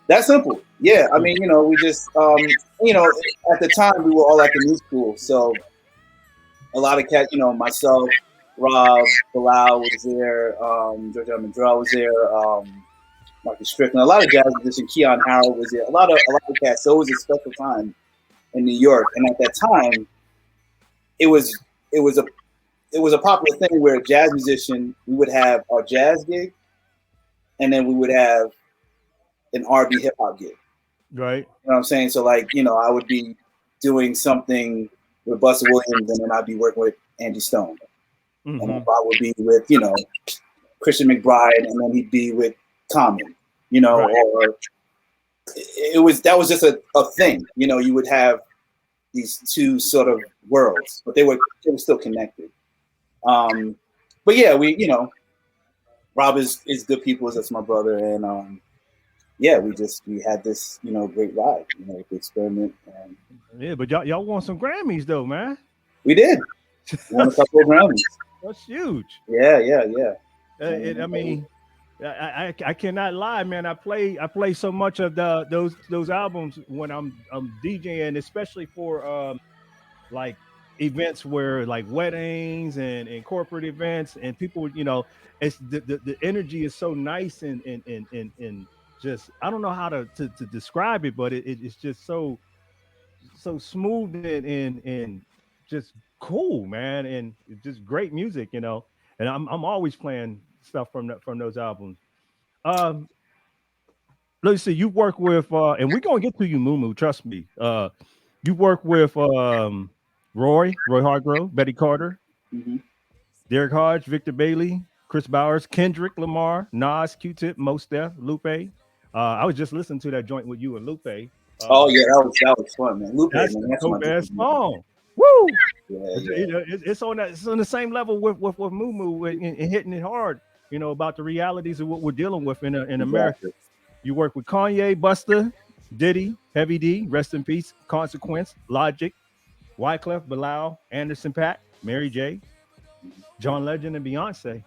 That's simple. Yeah, I mean, you know, we just, you know, at the time we were all at the new school, so a lot of cats, you know, myself, Rob, Bilal was there, George Mandrell was there, Marcus Strickland, a lot of jazz musicians, Keon Harold was there, a lot of cats. So it was a special time in New York, and at that time, it was a popular thing where a jazz musician, we would have our jazz gig, and then we would have an R&B hip hop gig. Right. You know what I'm saying? So like, you know, I would be doing something with Buster Williams, and then I'd be working with Andy Stone. Mm-hmm. And I would be with, you know, Christian McBride, and then he'd be with Common, you know, Right. or that was just a thing. You know, you would have these 2 sort of worlds, but they were still connected. But yeah, you know, Rob is good people, that's my brother, and yeah, we had this, you know, great ride, you know, the experiment, and Yeah, but y'all won some Grammys though, man. we did. Won a couple of Grammys. That's huge. Yeah. I mean, I cannot lie, man. I play so much of those albums when I'm DJing, especially for like events where like weddings and corporate events and people, you know, it's the energy is so nice and just I don't know how to describe it, but it's just so smooth and just cool, man, and just great music, you know. And I'm always playing stuff from those albums. Um, let's see, you work with and we're gonna get to you, Mumu. Trust me. You work with Roy Hargrove, Betty Carter, Mm-hmm. Derek Hodge, Victor Bailey, Chris Bowers, Kendrick Lamar, Nas, Q-Tip, Mos Def, Lupe. I was just listening to that joint with you and Lupe. Oh yeah, that was fun, man. Lupe, That's man, the that's dope my ass song. Woo! Yeah. It's on that. It's on the same level with Mumu and hitting it hard. You know about the realities of what we're dealing with in America. Exactly. You work with Kanye, Busta, Diddy, Heavy D, rest in peace, Consequence, Logic, Wyclef, Bilal, Anderson .Paak, Mary J, John Legend, and Beyonce.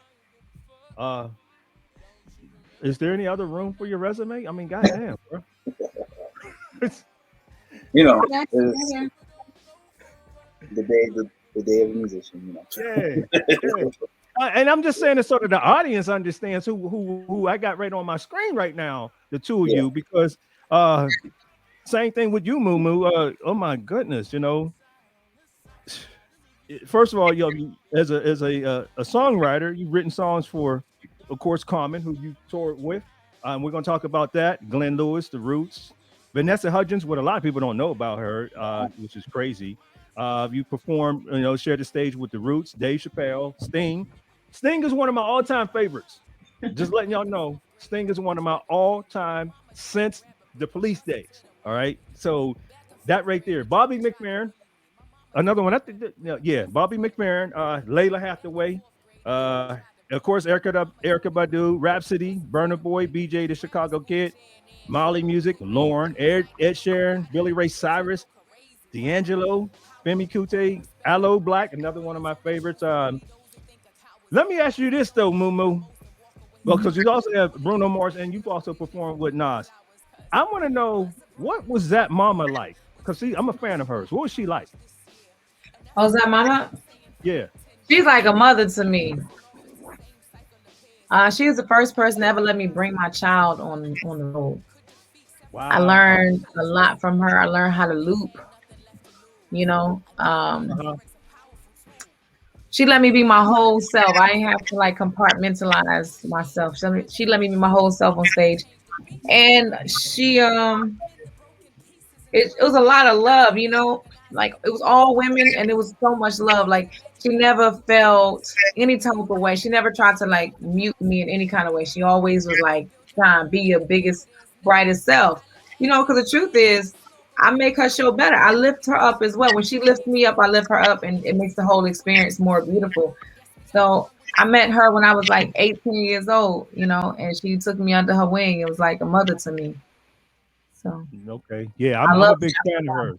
Is there any other room for your resume? I mean, goddamn, bro. You know, it's the day of the musician. You know. Yeah. And I'm just saying that sort of the audience understands who I got right on my screen right now, the two of Yeah. you, because uh same thing with you, Mumu. Oh my goodness, first of all, as a songwriter, you've written songs for, of course, Common, who you toured with. We're gonna talk about that. Glenn Lewis, The Roots, Vanessa Hudgens. What a lot of people don't know about her, which is crazy. You performed, shared the stage with The Roots, Dave Chappelle, Sting. Sting is one of my all-time favorites. Just letting y'all know, Sting is one of my all-time since the Police days. All right, so that right there, Bobby McFerrin. Another one, I think, yeah, Bobby McFerrin, Layla Hathaway, of course, Erica Badu, Rhapsody, Burna Boy, BJ the Chicago Kid, Molly Music, Lauren, Ed Sheeran, Billy Ray Cyrus, D'Angelo, Femi Kuti, Aloe Black, another one of my favorites. Let me ask you this though, Mumu. Well, because you also have Bruno Mars and you've also performed with Nas. I want to know, what was that mama like? Because see, I'm a fan of hers. What was she like? Oh, is that mama? Yeah. She's like a mother to me. She was the first person to ever let me bring my child on the road. Wow. I learned a lot from her. I learned how to loop. She let me be my whole self. I didn't have to like compartmentalize myself. She let me be my whole self on stage, and she it was a lot of love. Like it was all women, and it was so much love. Like she never felt any type of way. She never tried to like mute me in any kind of way. She always was like trying to be your biggest, brightest self. Because the truth is, I make her show better. I lift her up as well. When she lifts me up, I lift her up, and it makes the whole experience more beautiful. So I met her when I was like 18 years old, and she took me under her wing. It was like a mother to me. So okay, yeah, I'm a big fan of her.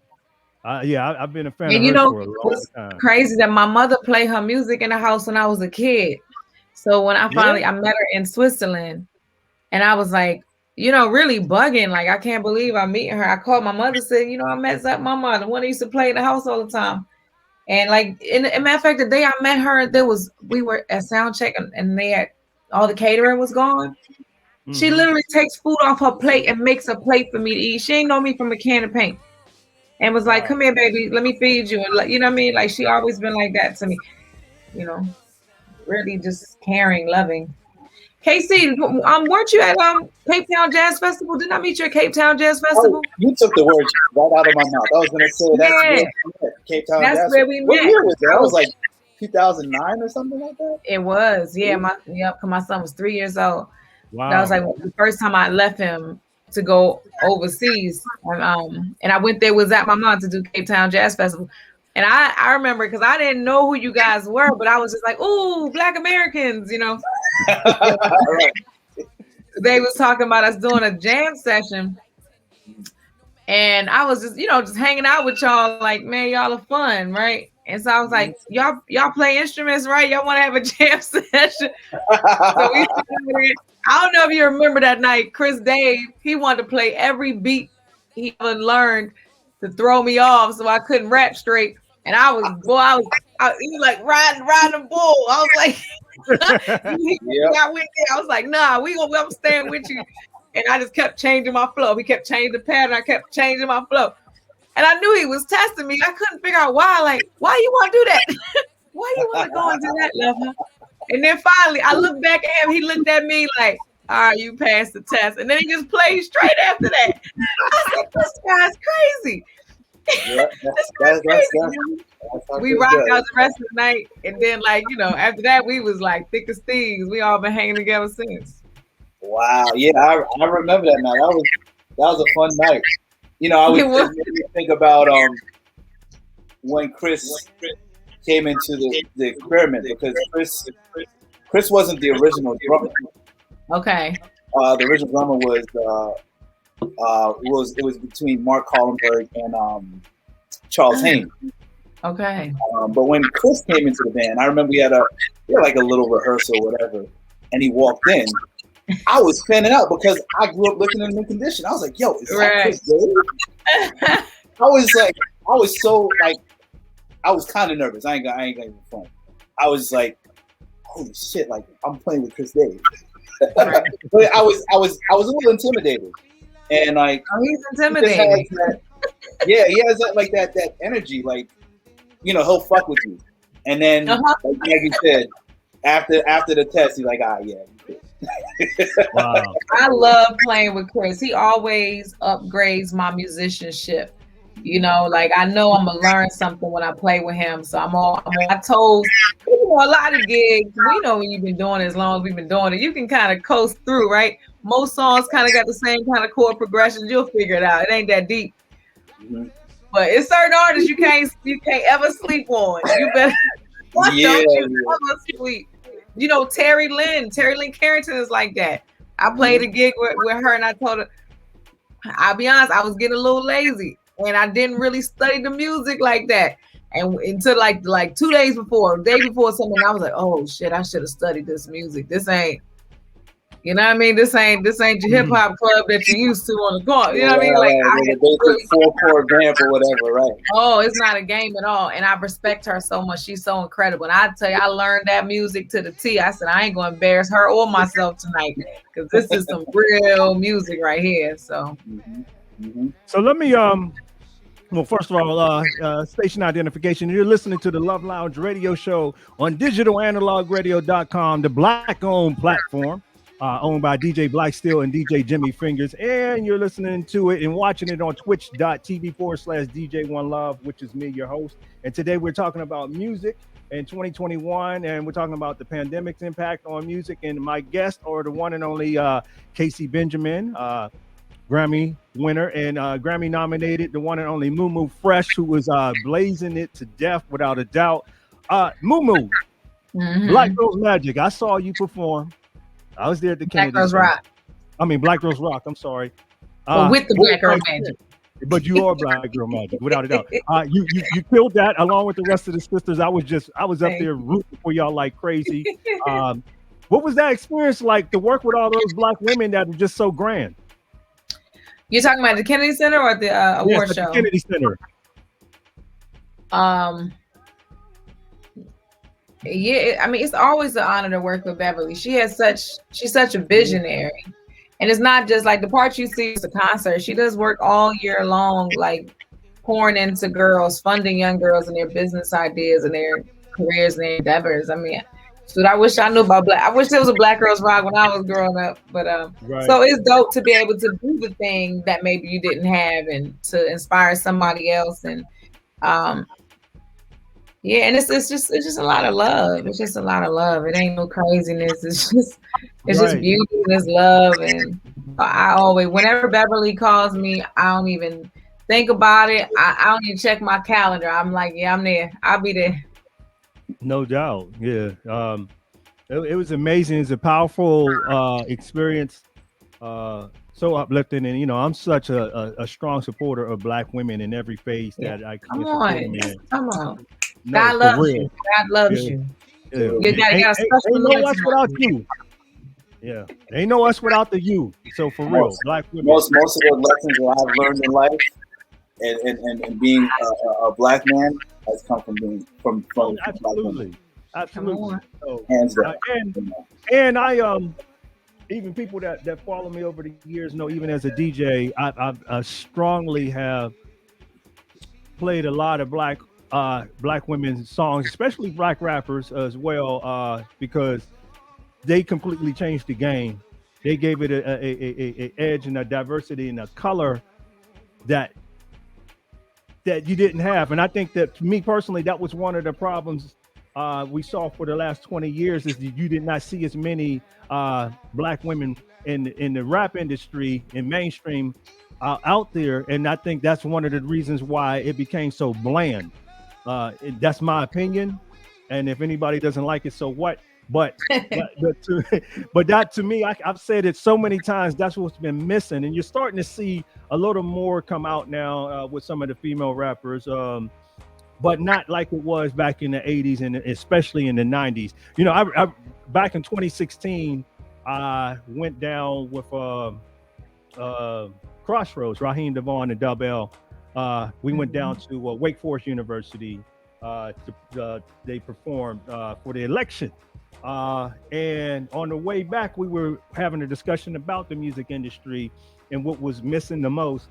I've been a fan of hers for a long time. Crazy that my mother played her music in the house when I was a kid. So when I finally I met her in Switzerland, and I was like, really bugging. Like, I can't believe I'm meeting her. I called my mother, said, I met Zach, my mother, the one that used to play in the house all the time. And like, in matter of fact, the day I met her, we were at sound check, and they had all the catering was gone. Mm-hmm. She literally takes food off her plate and makes a plate for me to eat. She ain't know me from a can of paint. And was like, come here, baby, let me feed you. And like, you know what I mean? Like, she always been like that to me, really just caring, loving. KC, weren't you at Cape Town Jazz Festival? Didn't I meet you at Cape Town Jazz Festival? Oh, you took the words right out of my mouth. I was gonna say that's Cape Town Jazz. That's where we met. What year was that? That was like 2009 or something like that. It was, yeah. My son was 3 years old. Wow. That was like the first time I left him to go overseas, and I went there with Zach, my mom, to do Cape Town Jazz Festival. And I remember, because I didn't know who you guys were, but I was just like, ooh, Black Americans, They was talking about us doing a jam session. And I was just, just hanging out with y'all, like, man, y'all are fun, right? And so I was like, y'all play instruments, right? Y'all want to have a jam session? So I don't know if you remember that night, Chris Dave, he wanted to play every beat he ever learned to throw me off so I couldn't rap straight. And he was like riding the bull. I was like, I went there. I was like, nah, I'm staying with you. And I just kept changing my flow. We kept changing the pattern. I kept changing my flow. And I knew he was testing me. I couldn't figure out why. Like, why you want to do that? Why you want to go and do that, lover? And then finally, I looked back at him. He looked at me like, all right, you passed the test. And then he just played straight after that. I said, this guy's crazy. Yeah, that's we rocked out the rest of the night. And then, like, after that, we was like thick as thieves. We all been hanging together since. Wow. Yeah, I remember that night. That was a fun night. I was think about when Chris came into the experiment, because Chris wasn't the original drummer. Okay. The original drummer was between Mark Hollenberg and Charles Haynes. Okay. But when Chris came into the band, I remember we had like a little rehearsal or whatever, and he walked in. I was fanning out because I grew up listening to New Condition. I was like, yo, is that Chris Dave? I was so like, I was kind of nervous. I ain't gonna be fun. I was like, holy shit, like I'm playing with Chris Dave. Right. But I was a little intimidated, and like Oh, he's he just intimidating. has that, yeah, he has that like that energy, like he'll fuck with you, and then Uh-huh. like you said, after the test, he's like, yeah. Wow. I love playing with Chris. He always upgrades my musicianship. Like I know I'm gonna learn something when I play with him. So I'm on my toes. A lot of gigs, we know when you've been doing it as long as we've been doing it, you can kind of coast through, right? Most songs kind of got the same kind of chord progressions. You'll figure it out. It ain't that deep. Mm-hmm. But it's certain artists you can't ever sleep on. You better don't you ever sleep. Terry Lynn Carrington is like that. I played a gig with her and I told her, I'll be honest, I was getting a little lazy and I didn't really study the music like that. And until like 2 days before, day before something, I was like, oh shit, I should have studied this music. This ain't, you know what I mean? This ain't your hip hop club that you used to on the court. You know what I mean? Like I had basic 4-chord vamp or whatever, right? Oh, it's not a game at all. And I respect her so much. She's so incredible. And I tell you, I learned that music to the T. I said, I ain't going to embarrass her or myself tonight because this is some real music right here. So, So let me, well, first of all, station identification. You're listening to the Love Lounge radio show on digitalanalogradio.com, the Black-owned platform. Owned by DJ Black Steel and DJ Jimmy Fingers. And you're listening to it and watching it on twitch.tv/DJ1Love, which is me, your host. And today we're talking about music in 2021, and we're talking about the pandemic's impact on music. And my guests are the one and only Casey Benjamin, Grammy winner and Grammy nominated, the one and only Mumu Fresh, who was blazing it to death without a doubt. Mumu, Black Girls Magic, I saw you perform. I was there at the Kennedy Black Girls Center. Rock. I mean, Black Girls Rock. I'm sorry. With the Black Girl Magic. But you are Black Girl Magic, without a doubt. You killed that along with the rest of the sisters. I was up there rooting for y'all like crazy. What was that experience like to work with all those Black women that were just so grand? You're talking about the Kennedy Center or the award show? The Kennedy Center. Yeah, I mean, it's always an honor to work with Beverly. She's such a visionary. And it's not just like the part you see is a concert. She does work all year long, like pouring into girls, funding young girls and their business ideas and their careers and their endeavors. I mean, so I wish I knew about I wish there was a Black Girls Rock when I was growing up. But So it's dope to be able to do the thing that maybe you didn't have and to inspire somebody else. And yeah, and it's just a lot of love. It's just a lot of love. It ain't no craziness. It's just beauty and it's love. And I always, whenever Beverly calls me, I don't even think about it. I don't even check my calendar. I'm like, yeah, I'm there. I'll be there. No doubt. Yeah. It was amazing. It's a powerful experience. So uplifting, and I'm such a strong supporter of Black women in every phase that I can. Come on. No, God loves you. God loves you. Yeah. Ain't no us without you. Yeah, ain't no us without the you. So for real, Black women. Most of the lessons that I've learned in life, and being a Black man, has come from being from absolutely. So, hands down. And I even people that follow me over the years know, even as a DJ, I strongly have played a lot of Black women's songs, especially Black rappers as well, because they completely changed the game. They gave it a edge and a diversity and a color that you didn't have. And I think that, to me personally, that was one of the problems we saw for the last 20 years, is that you did not see as many Black women in the rap industry in mainstream out there. And I think that's one of the reasons why it became so bland. That's my opinion, and if anybody doesn't like it, so what? But that, to me, I've said it so many times. That's what's been missing, and you're starting to see a little more come out now with some of the female rappers, but not like it was back in the 80s and especially in the 90s. I back in 2016, I went down with Crossroads, Raheem Devon and Dub L. We went down to Wake Forest University. They performed for the election And on the way back, we were having a discussion about the music industry and what was missing the most.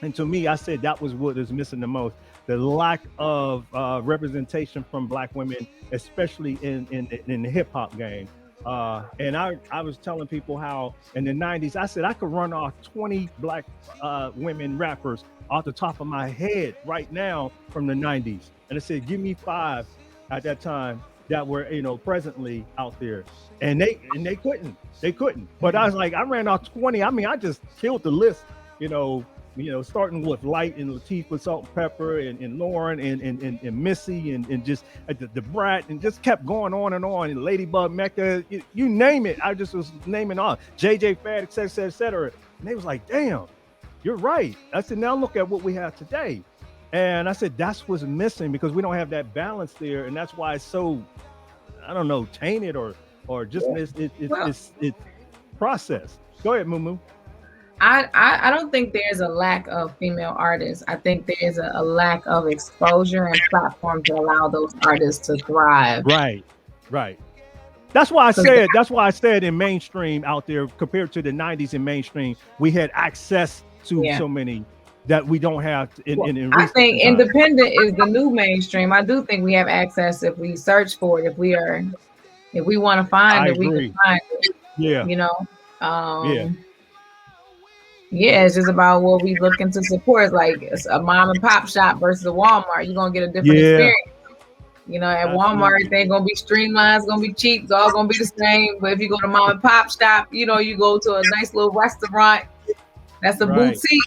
And to me, I said that was what is missing the most: the lack of representation from Black women, especially in the hip hop game. And I was telling people how in the '90s, I said I could run off 20 Black women rappers off the top of my head right now from the '90s, and I said, give me five at that time that were presently out there, and they couldn't. But I was like, I ran off 20. I mean, I just killed the list, you know. Starting with Light and Latifah, Salt and Pepper, and Lauren and Missy and just the Brat, and just kept going on and on. And Ladybug, Mecca, you name it. I just was naming on JJ Fad, et cetera, et cetera. And they was like, damn, you're right. I said, now look at what we have today. And I said, that's what's missing, because we don't have that balance there. And that's why it's so, I don't know, tainted or just it's processed. Go ahead, Mumu. I don't think there's a lack of female artists. I think there's a lack of exposure and platform to allow those artists to thrive. Right. That's why I said in mainstream out there, compared to the '90s in mainstream, we had access to so many that we don't have in I think time. Independent is the new mainstream. I do think we have access if we search for it. If we want to find it, we can find it. Yeah. Yeah, it's just about what we looking to support. It's like a mom and pop shop versus a Walmart. You're gonna get a different experience. At Walmart, they ain't gonna be streamlined, it's gonna be cheap, it's all gonna be the same. But if you go to mom and pop shop, you go to a nice little restaurant, that's a boutique,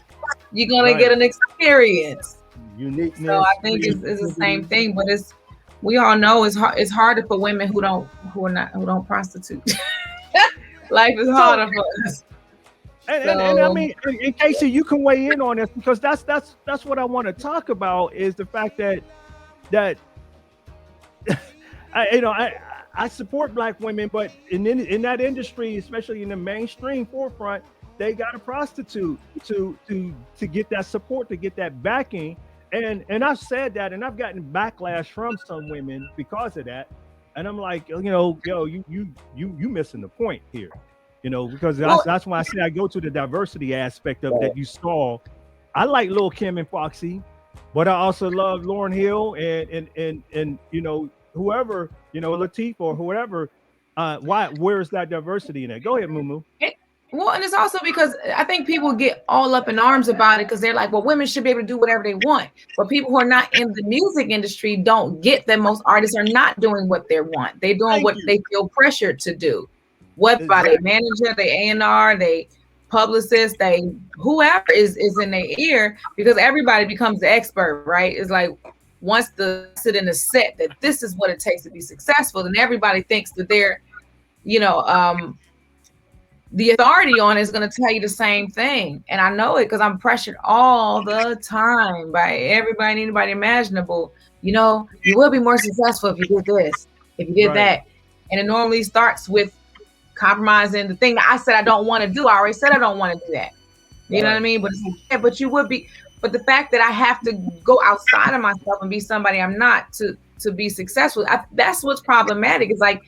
you're gonna get an experience. Uniqueness. So I think it's the same thing, but we all know it's harder for women who don't prostitute. Life is harder for us. And I mean, in Casey, you can weigh in on this, because that's what I want to talk about, is the fact that I support Black women, but in that industry, especially in the mainstream forefront, they got to prostitute to get that support, to get that backing. And I've said that, and I've gotten backlash from some women because of that. And I'm like, you missing the point here. Because that's why I say I go to the diversity aspect of that you saw. I like Lil' Kim and Foxy, but I also love Lauryn Hill and whoever, Latifah or whoever. Where's that diversity in it? Go ahead, Mumu. Well, and it's also because I think people get all up in arms about it, because they're like, well, women should be able to do whatever they want. But people who are not in the music industry don't get that most artists are not doing what they want. They're doing what they feel pressured to do. What by their manager, they A&R, they publicist, they whoever is in their ear, because everybody becomes the expert, right? It's like once the sit in the set that this is what it takes to be successful, then everybody thinks that they're, the authority on it is going to tell you the same thing. And I know it because I'm pressured all the time by everybody and anybody imaginable. You will be more successful if you did this, if you did that. And it normally starts with compromising the thing that I said I don't want to do. I already said I don't want to do that. You know what I mean? But it's like, but you would be. But the fact that I have to go outside of myself and be somebody I'm not to be successful, that's what's problematic. It's like,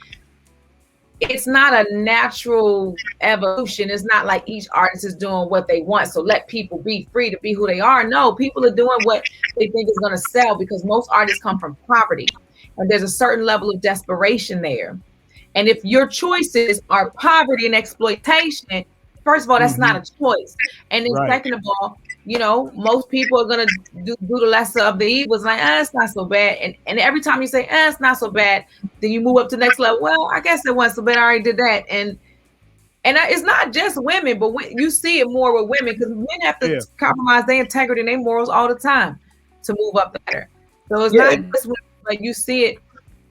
it's not a natural evolution. It's not like each artist is doing what they want, so let people be free to be who they are. No, people are doing what they think is going to sell, because most artists come from poverty, and there's a certain level of desperation there. And if your choices are poverty and exploitation, first of all, that's not a choice. And then second of all, most people are going to do the lesser of the evils. Like, it's not so bad. And every time you say, it's not so bad, then you move up to the next level. Well, I guess it wasn't so bad. I already did that. And it's not just women, but you see it more with women, because men have to compromise their integrity and their morals all the time to move up better. So it's not just women, but you see it.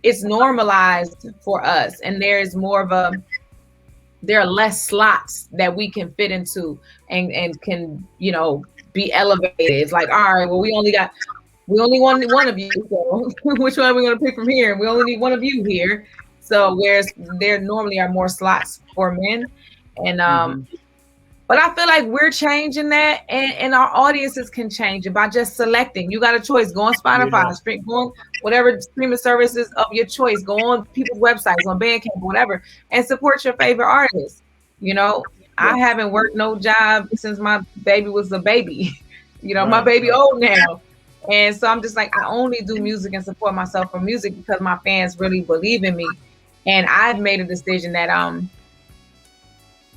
It's normalized for us, and there are less slots that we can fit into and can be elevated. It's like, all right, well, we only want one of you, so which one are we going to pick from here? We only need one of you here. So whereas there normally are more slots for men, and But I feel like we're changing that, and our audiences can change it by just selecting. You got a choice. Go on Spotify, go on whatever streaming services of your choice. Go on people's websites, on Bandcamp, whatever, and support your favorite artists. You know, I haven't worked no job since my baby was a baby. You know, my baby old now. And so I'm just like, I only do music and support myself for music because my fans really believe in me. And I've made a decision that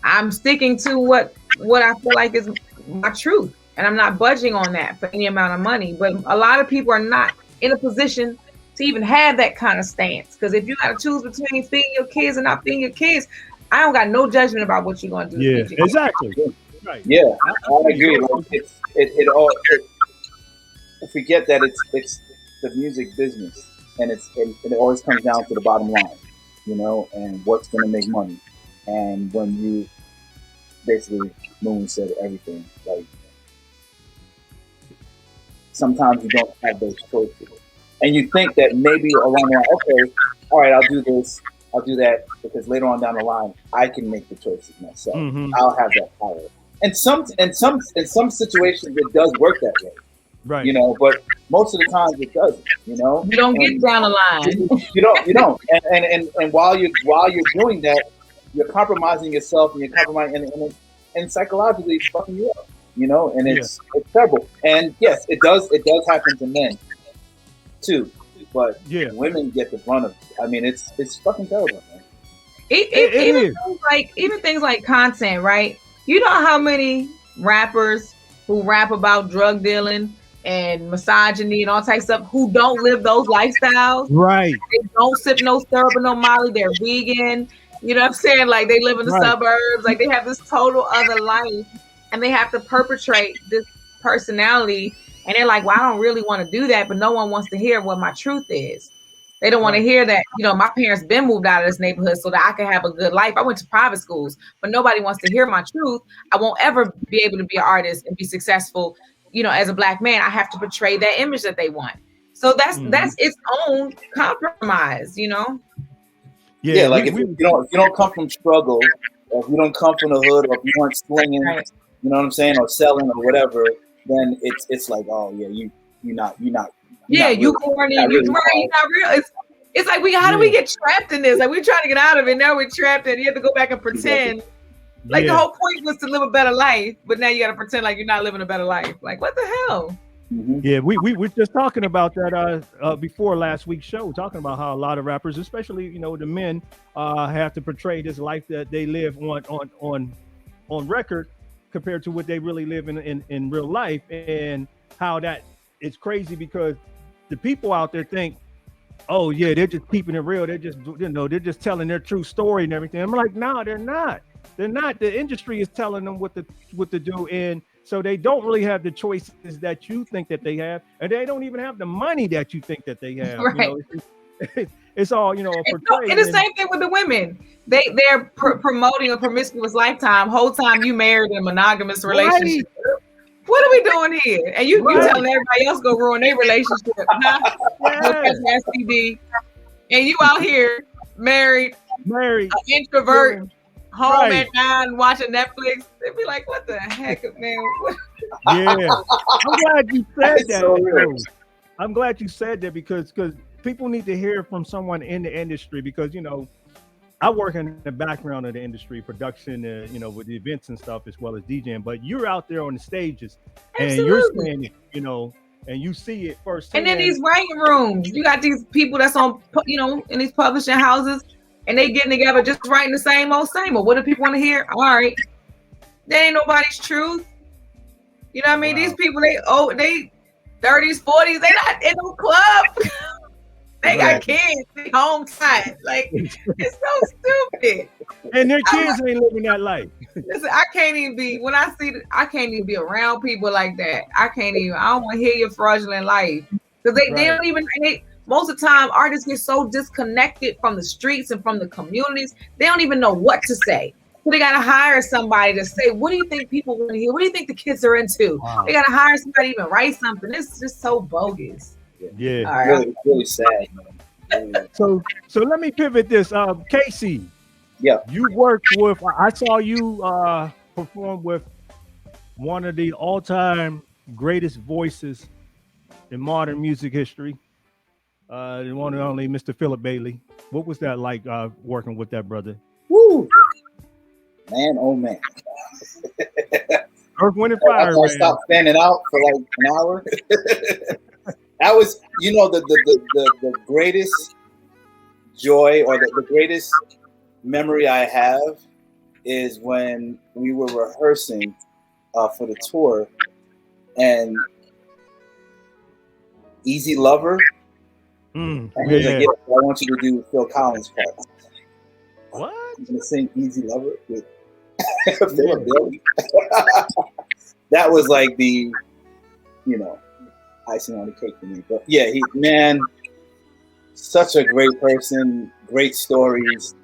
I'm sticking to what I feel like is my truth. And I'm not budging on that for any amount of money. But a lot of people are not in a position to even have that kind of stance. Because if you got to choose between feeding your kids and not feeding your kids, I don't got no judgment about what you're going to do. Yeah, exactly. Right. Yeah, I agree. Like it all. Forget that it's the music business, and it always comes down to the bottom line, you know, and what's going to make money. And when you basically, Moon said everything. Like sometimes you don't have those choices, and you think that maybe along the line, okay, all right, I'll do this, I'll do that, because later on down the line, I can make the choices myself. I'll have that power. And in some situations, it does work that way. Right. You know, but most of the times it doesn't. You know, you don't get down the line. You don't. And while you're doing that, you're compromising yourself, and you're compromising, and psychologically it's fucking you up. You know, and it's terrible. And yes, it does happen to men too, but women get the brunt of it. I mean, it's fucking terrible, man. Even things like content, right? You know how many rappers who rap about drug dealing and misogyny and all types of stuff who don't live those lifestyles. Right. They don't sip no syrup or no Molly. They're vegan. You know what I'm saying? Like they live in the suburbs. Like they have this total other life, and they have to perpetrate this personality. And they're like, well, I don't really want to do that, but no one wants to hear what my truth is. They don't want to hear that, you know, my parents been moved out of this neighborhood so that I can have a good life. I went to private schools, but nobody wants to hear my truth. I won't ever be able to be an artist and be successful, you know, as a Black man. I have to portray that image that they want. So that's its own compromise, you know? Yeah, like if you don't come from struggle, or if you don't come from the hood, or if you weren't slinging, you know what I'm saying, or selling or whatever, then it's like, oh yeah, you're not. Yeah, you corny. You're not real. It's like how do we get trapped in this? Like we're trying to get out of it. Now we're trapped and you have to go back and pretend. Like the whole point was to live a better life, but now you got to pretend like you're not living a better life. Like what the hell? Yeah, we were just talking about that before last week's show, talking about how a lot of rappers, especially you know the men, have to portray this life that they live on record compared to what they really live in real life, and how that it's crazy because the people out there think, oh yeah, they're just keeping it real. They're just they're just telling their true story and everything. I'm like, no, they're not. They're not. The industry is telling them what to do, and so they don't really have the choices that you think that they have, and they don't even have the money that you think that they have. Right. You know, it's all and the same thing with the women. They're promoting a promiscuous lifetime. Whole time you married in a monogamous relationship. Right. What are we doing here? And you telling everybody else go ruin their relationship. STD. And you out here married, an introvert, home at 9 watching Netflix. They'd be like, what the heck, man? Yeah. I'm glad you said that. I'm glad you said that because people need to hear from someone in the industry because, you know, I work in the background of the industry, production, you know, with the events and stuff, as well as DJing. But you're out there on the stages, and you're saying it, you know, and you see it first. And then these writing rooms, you got these people that's on, you know, in these publishing houses, and they getting together just writing the same old. What do people want to hear? All right, that ain't nobody's truth. You know what I mean? These people, they 30s, 40s, they not in no club. They got kids, they home tight. Like, it's so stupid. And their kids ain't living that life. Listen, I can't even be around people like that. I don't want to hear your fraudulent life. Because they don't even, most of the time, artists get so disconnected from the streets and from the communities, they don't even know what to say. So they got to hire somebody to say, what do you think people want to hear? What do you think the kids are into? Wow. They got to hire somebody to even write something. It's just so bogus. Yeah, right. really sad. Man. So let me pivot this. Casey, yeah, you worked with. I saw you performed with one of the all-time greatest voices in modern music history, the one and only Mr. Philip Bailey. What was that like working with that brother? Woo, man, oh man. Earth, Wind, and Fire, After I man. stopped fanning out for like an hour, that was, you know, the greatest joy, or the greatest memory I have is when we were rehearsing for the tour, and Easy Lover, and he was like, Yeah. "Yeah, I want you to do Phil Collins' part." What? I'm gonna sing Easy Lover with Philip Bailey. That was like the, you know, icing on the cake for me. But yeah, man, such a great person, great stories,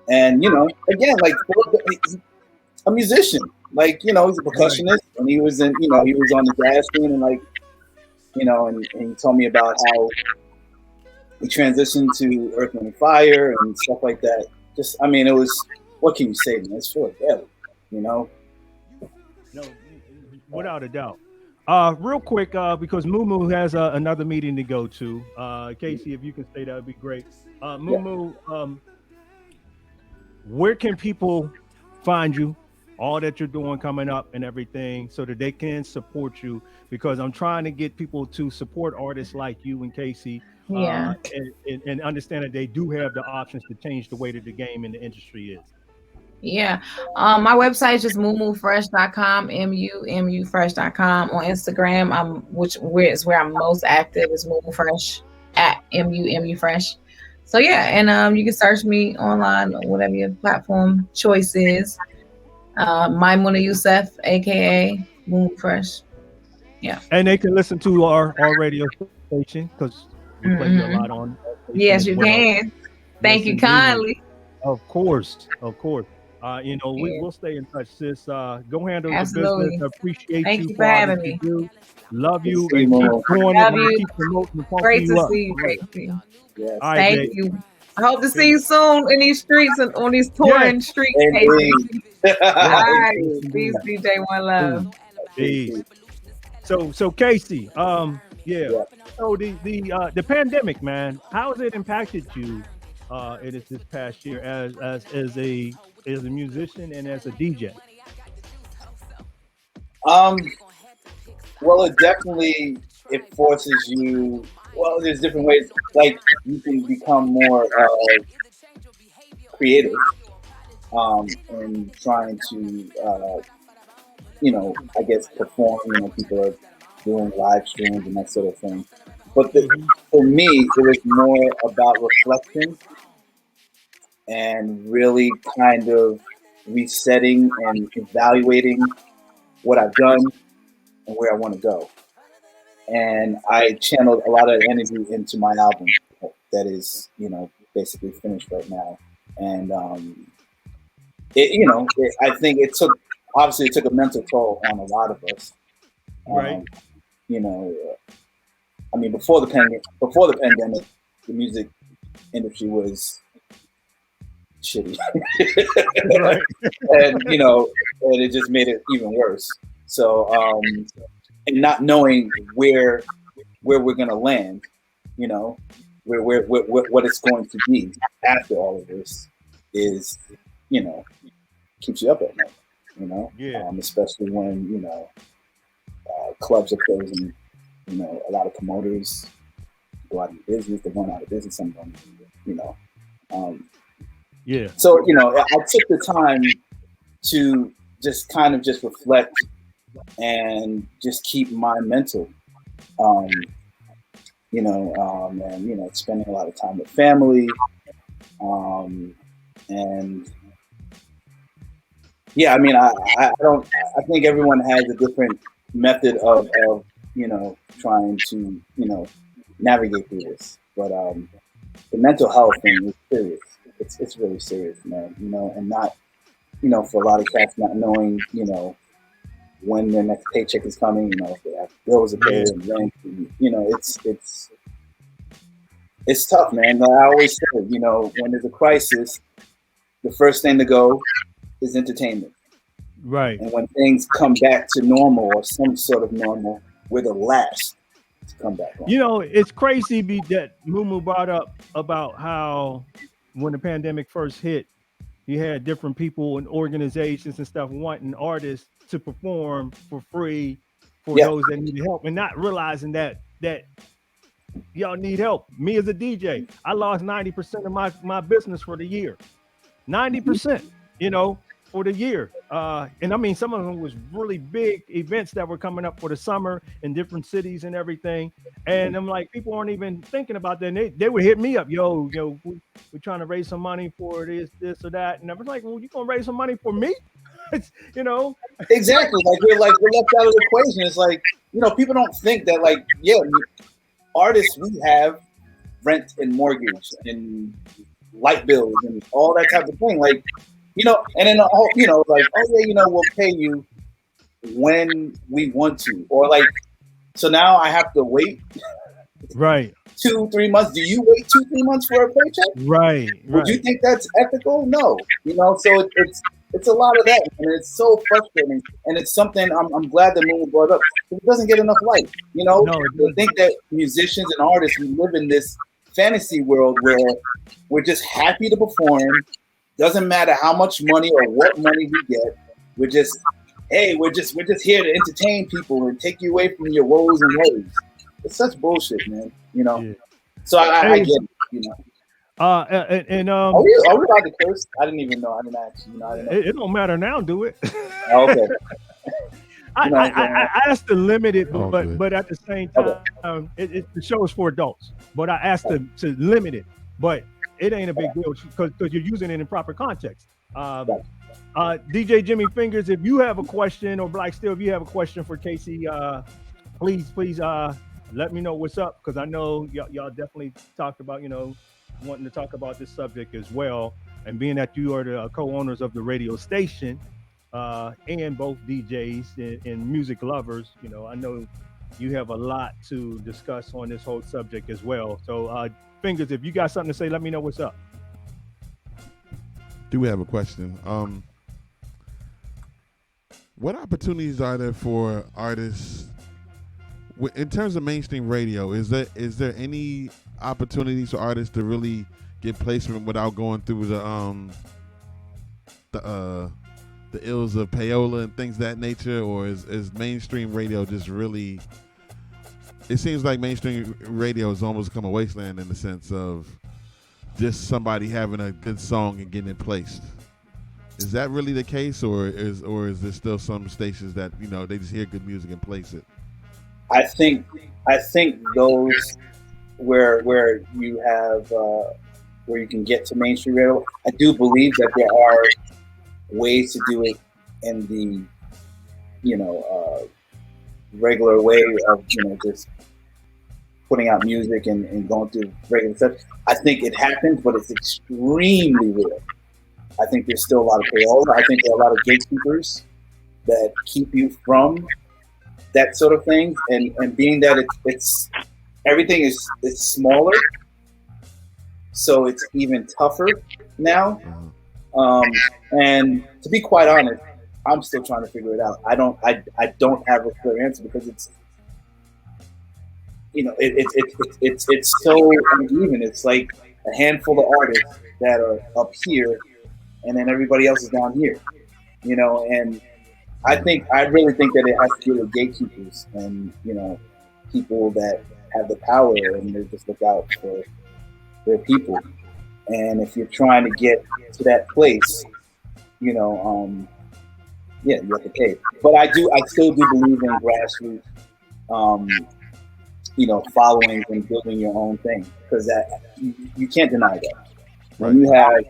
and you know, again, like he's a musician, like, you know, he's a percussionist, and he was in, you know, he was on the jazz scene, and like, you know, and he told me about how he transitioned to Earth, Wind, and Fire and stuff like that. Just, I mean, it was, what can you say, man? It's Philip Bailey, you know? No, without a doubt. Real quick, because Mumu has another meeting to go to. Casey, if you can stay, that would be great. Mumu, where can people find you? All that you're doing coming up and everything, so that they can support you. Because I'm trying to get people to support artists like you and Casey, Yeah. and understand that they do have the options to change the way that the game and the industry is. Yeah. My website is just mumufresh.com, mumufresh.com. On Instagram, is where I'm most active, is Mumu Fresh at mumufresh. So yeah, and you can search me online or whatever your platform choice is. Maimuna Youssef, aka Mumu Fresh. Yeah. And they can listen to our radio station, because we play you a lot on that station Yes, as you well. can. Thank Yes, you indeed. kindly. Of course, of course. You know, Yeah. we'll stay in touch, sis. Go handle the Absolutely. business. I appreciate Thank you you for for all that having you me. do. Love Good to you, see you, and keep Momo. doing it, Love man. you. Keep promoting and pumping Great you to up. see you, Casey. Yes. All right, Thank babe. you. I hope to see Peace. you soon in these streets and on these Yeah. touring streets, Indeed. Casey. All right. Yes, Peace, indeed. DJ One Love. Peace. So Casey, yeah. Yeah. So the pandemic, man, how has it impacted you in this past year as a musician and as a DJ? Well, it forces you. Well, there's different ways. Like, you can become more creative, in trying to, you know, I guess perform. You know, people are doing live streams and that sort of thing. But for me, it was more about reflection and really kind of resetting and evaluating what I've done and where I want to go. And I channeled a lot of energy into my album that is, you know, basically finished right now. And I think it took a mental toll on a lot of us. Right. You know, I mean, before the pandemic, the music industry was shitty, Right. and you know, and it just made it even worse. So, and not knowing where we're gonna land, you know, where what it's going to be after all of this is, you know, keeps you up at night, you know. Yeah. Especially when, you know, clubs are closing, you know, a lot of promoters go out of business, they're going out of business, some of them, you know. Yeah. So, you know, I took the time to just kind of just reflect and just keep my mental, you know, and, you know, spending a lot of time with family. And yeah, I mean, I think everyone has a different method of, you know, trying to, you know, navigate through this. But the mental health thing is serious. It's really serious, man, you know, and not, you know, for a lot of cats not knowing, you know, when their next paycheck is coming, you know, if they have bills to pay and rent, and, you know, it's tough, man. Like I always say, you know, when there's a crisis, the first thing to go is entertainment. Right. And when things come back to normal or some sort of normal, we're the last to come back on. You know, it's crazy that Mumu brought up about how when the pandemic first hit, you had different people and organizations and stuff wanting artists to perform for free for Yeah, those that needed help, and not realizing that y'all need help. Me as a DJ, I lost 90% of my business for the year. 90%, you know, for the year. And I mean, some of them was really big events that were coming up for the summer in different cities and everything. And I'm like, people aren't even thinking about that. And they would hit me up, we're trying to raise some money for this or that. And I was like, well, you gonna raise some money for me? It's, you know, exactly. We're left out of the equation. It's like, people don't think that artists, we have rent and mortgage and light bills and all that type of thing. And then we'll pay you when we want to, or so now I have to wait right, 2-3 months. Do you wait 2-3 months for a paycheck? right. Would you think that's ethical? No. So it's a lot of that, and it's so frustrating. And it's something I'm glad that Mumu brought up. It doesn't get enough light. No, I think that musicians and artists, we live in this fantasy world where we're just happy to perform. Doesn't matter how much money or what money we get. We're just here to entertain people and take you away from your woes and worries. It's such bullshit, man. Yeah. So I get it. Are we allowed to curse? I didn't even know. I didn't ask. I didn't know. It don't matter now. Do it. Okay. I asked to limit it, Oh, but at the same time, the show is for adults. But I asked to limit it, but it ain't a big deal because you're using it in proper context. DJ Jimmy Fingers, if you have a question, or Black Steel, if you have a question for Casey, please let me know what's up, because I know y'all definitely talked about wanting to talk about this subject as well. And being that you are the co-owners of the radio station, and both DJs and music lovers, I know you have a lot to discuss on this whole subject as well. So, Fingers, if you got something to say, let me know what's up. Do we have a question? What opportunities are there for artists in terms of mainstream radio? Is there any opportunities for artists to really get placement without going through the ills of payola and things of that nature, or is mainstream radio just really? It seems like mainstream radio has almost become a wasteland in the sense of just somebody having a good song and getting it placed. Is that really the case, or is there still some stations that they just hear good music and place it? I think those where you have where you can get to mainstream radio. I do believe that there are ways to do it in the regular way of just putting out music and going through regular stuff. I think it happens, but it's extremely rare. I think there's still a lot of payola. I think there are a lot of gatekeepers that keep you from that sort of thing. And being that it's everything is smaller, so it's even tougher now. And to be quite honest, I'm still trying to figure it out. I don't have a clear answer, because it's it's so uneven. It's like a handful of artists that are up here, and then everybody else is down here. And I really think that it has to do with gatekeepers and people that have the power and they just look out for their people. And if you're trying to get to that place, you have to pay. But I still do believe in grassroots, following and building your own thing, because that you can't deny that. When you have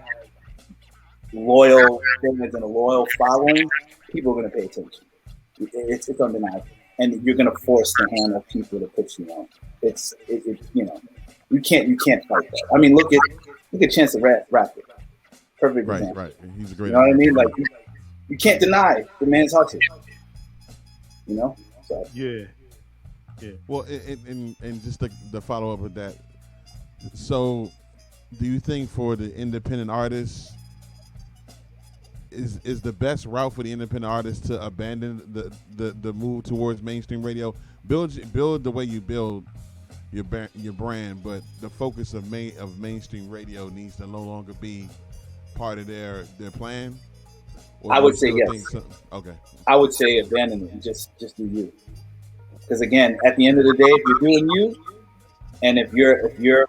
loyal fans and a loyal following, people are going to pay attention. It's undeniable, and you're going to force the hand of people to put you on. You can't fight that. I mean, look at Chance the Rapper. Perfect example. Right. He's a great. You know what I mean? Like you can't deny the man's hustle. So. Yeah. Well, and just the follow up with that. So, do you think for the independent artists, is the best route for the independent artist to abandon the move towards mainstream radio. Build the way you build your brand, but the focus of mainstream radio needs to no longer be part of their plan. Or I do would you say still yes. think so? Okay. I would say abandon it and just do you. Because again, at the end of the day, if you're doing you, and if your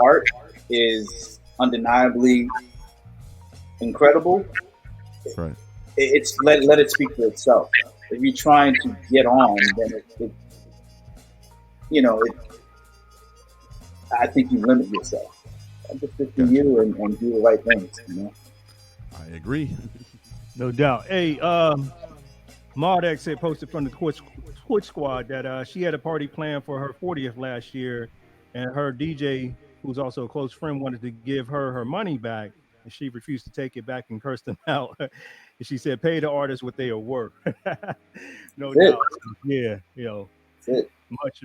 art is undeniably incredible, Right. it's let it speak for itself. If you're trying to get on, then I think you limit yourself. Just do you and do the right things. I agree. No doubt. Hey, Mardex had posted from the Twitch squad that she had a party planned for her 40th last year, and her DJ, who's also a close friend, wanted to give her money back, and she refused to take it back and cursed them out. And she said, "Pay the artists what they are worth." No doubt. Yeah,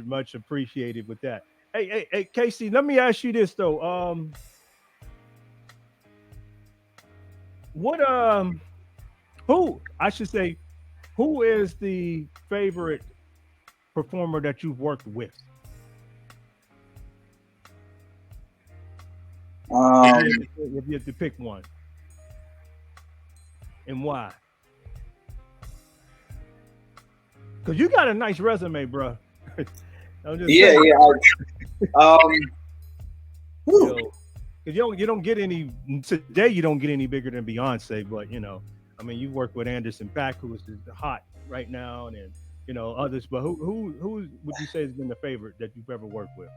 much appreciated with that. Hey, Casey, let me ask you this though. Who is the favorite performer that you've worked with? If you have to pick one, and why? Because you got a nice resume, bro. Because you don't get any today. You don't get any bigger than Beyonce, but you work with Anderson .Paak, who is hot right now, and others. But who would you say has been the favorite that you've ever worked with?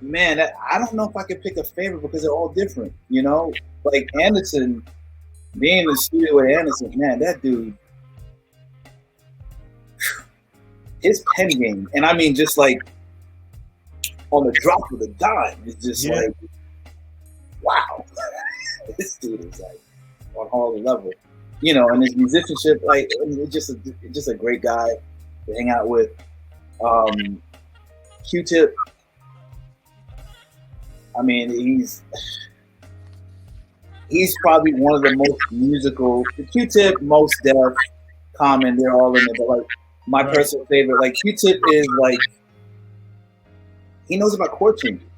Man, I don't know if I could pick a favorite because they're all different. Like Anderson, being in the studio with Anderson, man, that dude, his pen game, and I mean just like on the drop of a dime, it's just like, wow, this dude is like on all the level, and his musicianship, like, it's just a great guy to hang out with. Q-Tip, I mean, he's probably one of the most musical. Q-Tip, Most Def, Common, they're all in it, but like my personal favorite, like Q-Tip is like, he knows about chord changes.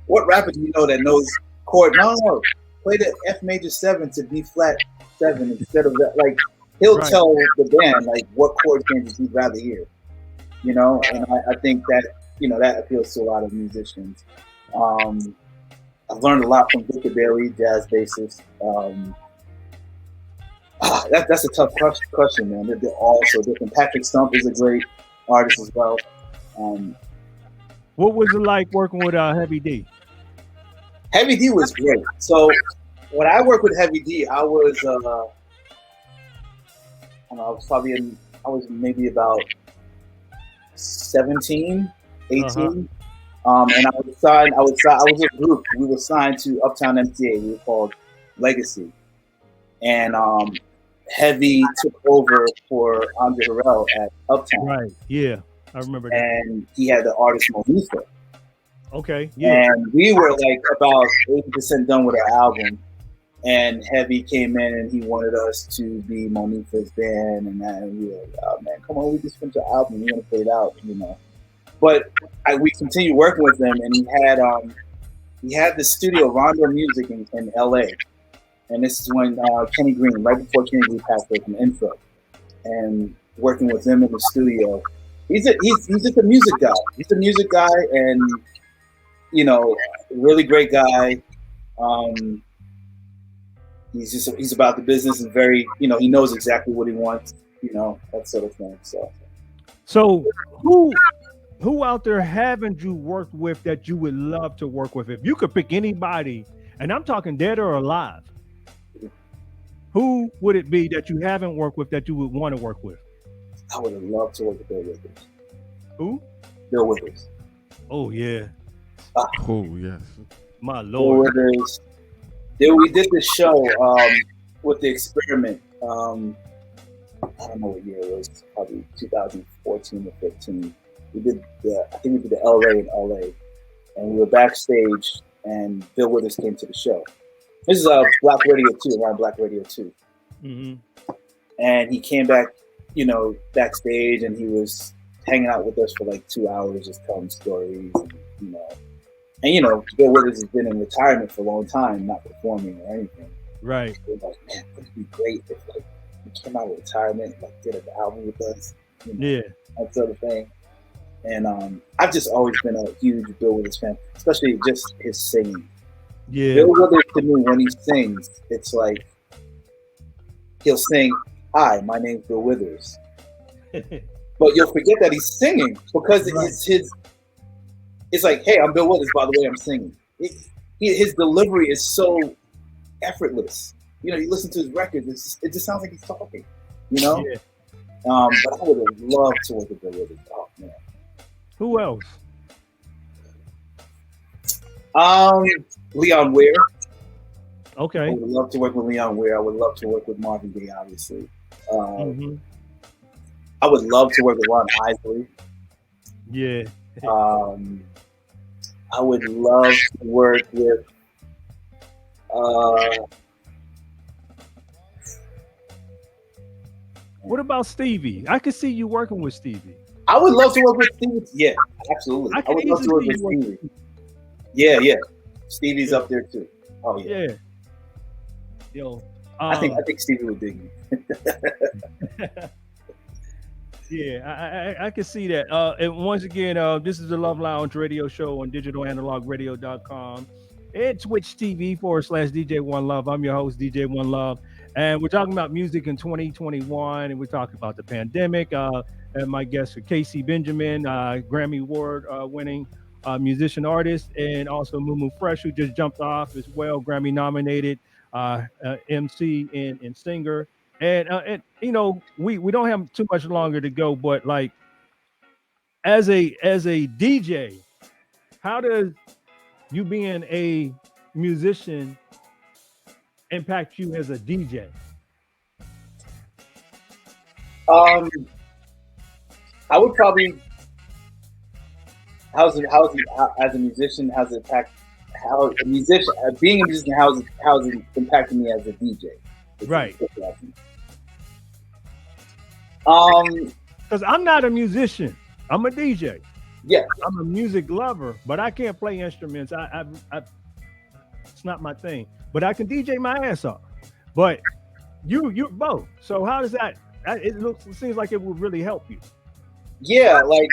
What rapper do you know that knows chord? No. Play the F major 7 to B flat 7 instead of that. Like, he'll tell the band like what chord changes he'd rather hear. And I think that that appeals to a lot of musicians. I've learned a lot from Victor Bailey, jazz bassist. That's a tough question, man. They're all so different. Patrick Stump is a great artist as well. What was it like working with Heavy D? Heavy D was great. So when I worked with Heavy D, I was I was maybe about 17, 18. And I was a group. We were signed to Uptown MTA. We were called Legacy. And Heavy took over for Andre Harrell at Uptown. Right, yeah. I remember that. And he had the artist Monifa. Okay, yeah. And we were like about 80% done with our album. And Heavy came in and he wanted us to be Monifa's band and that. And we were like, oh man, come on, we just finished our album. We want to play it out, But we continued working with him, and he had the studio Rondo Music in LA. And this is when Kenny Green, right before Kenny Green passed away from Intro, and working with him in the studio. He's just a music guy. He's a music guy, and really great guy. He's about the business and very, he knows exactly what he wants, that sort of thing. So who out there haven't you worked with that you would love to work with? If you could pick anybody, and I'm talking dead or alive, who would it be that you haven't worked with that you would want to work with? I would have loved to work with Bill Withers. Who? Bill Withers. Oh, yeah. Oh, yes. My Lord. Bill Withers. We did this show with The Experiment. I don't know what year it was. Probably 2014 or 15. I think we did the LA in LA. And we were backstage, and Bill Withers came to the show. This is Black Radio 2, around Black Radio 2. Mm-hmm. And he came back, you know, backstage, and he was hanging out with us for like 2 hours, just telling stories, and, you know. And, you know, Bill Withers has been in retirement for a long time, not performing or anything. Right. So like, man, it'd be great if like he came out of retirement, like did an album with us. You know, Yeah. that sort of thing. And I've just always been a huge Bill Withers fan, especially just his singing. Yeah. Bill Withers, to me, when he sings, it's like he'll sing, "Hi, my name's Bill Withers," but you'll forget that he's singing because Right. it's his. It's like, "Hey, I'm Bill Withers. By the way, I'm singing." His delivery is so effortless. You know, you listen to his records; it just sounds like he's talking. You know. Yeah. But I would have loved to work with Bill Withers. Oh man. Who else? Leon Ware. I Okay. would love to work with Leon Ware. I would love to work with Marvin Gaye, obviously. Mm-hmm. I would love to work with Ron Isley. Yeah. I would love to work with What about Stevie? I could see you working with Stevie. I would love to work with Stevie. Yeah, absolutely. I I can would love to work easily with see you Stevie. Yeah. Stevie's up there too. Oh yeah. Yeah. Yo. I think Stevie would dig me. Yeah, I can see that. And once again, this is the Love Lounge radio show on digitalanalogradio.com and Twitch TV /DJ One Love. I'm your host, DJ One Love. And we're talking about music in 2021, and we're talking about the pandemic. And my guests are Casey Benjamin, Grammy Award winning musician artist, and also Mumu Fresh, who just jumped off as well, Grammy nominated MC and singer. And you know, we don't have too much longer to go, but like as a DJ, how does you being a musician impact you as a DJ? I would probably as a musician, how's it impact how a musician being a musician, how's it impacting me as a DJ? Right. Um, Because I'm not a musician. I'm a DJ. Yeah. I'm a music lover, but I can't play instruments. I it's not my thing. But I can DJ my ass off. But you're both. So how does that? It seems like it would really help you. Yeah, like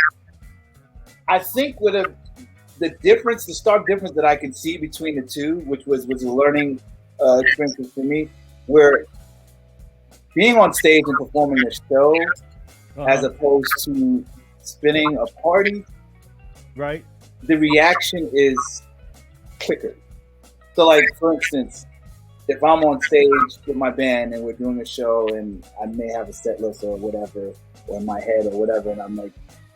I think with the stark difference that I can see between the two, which was a learning experience for me, where being on stage and performing a show as opposed to spinning a party, right? The reaction is quicker. So, like for instance, if I'm on stage with my band and we're doing a show and I may have a set list or whatever, or in my head or whatever, and I'm like,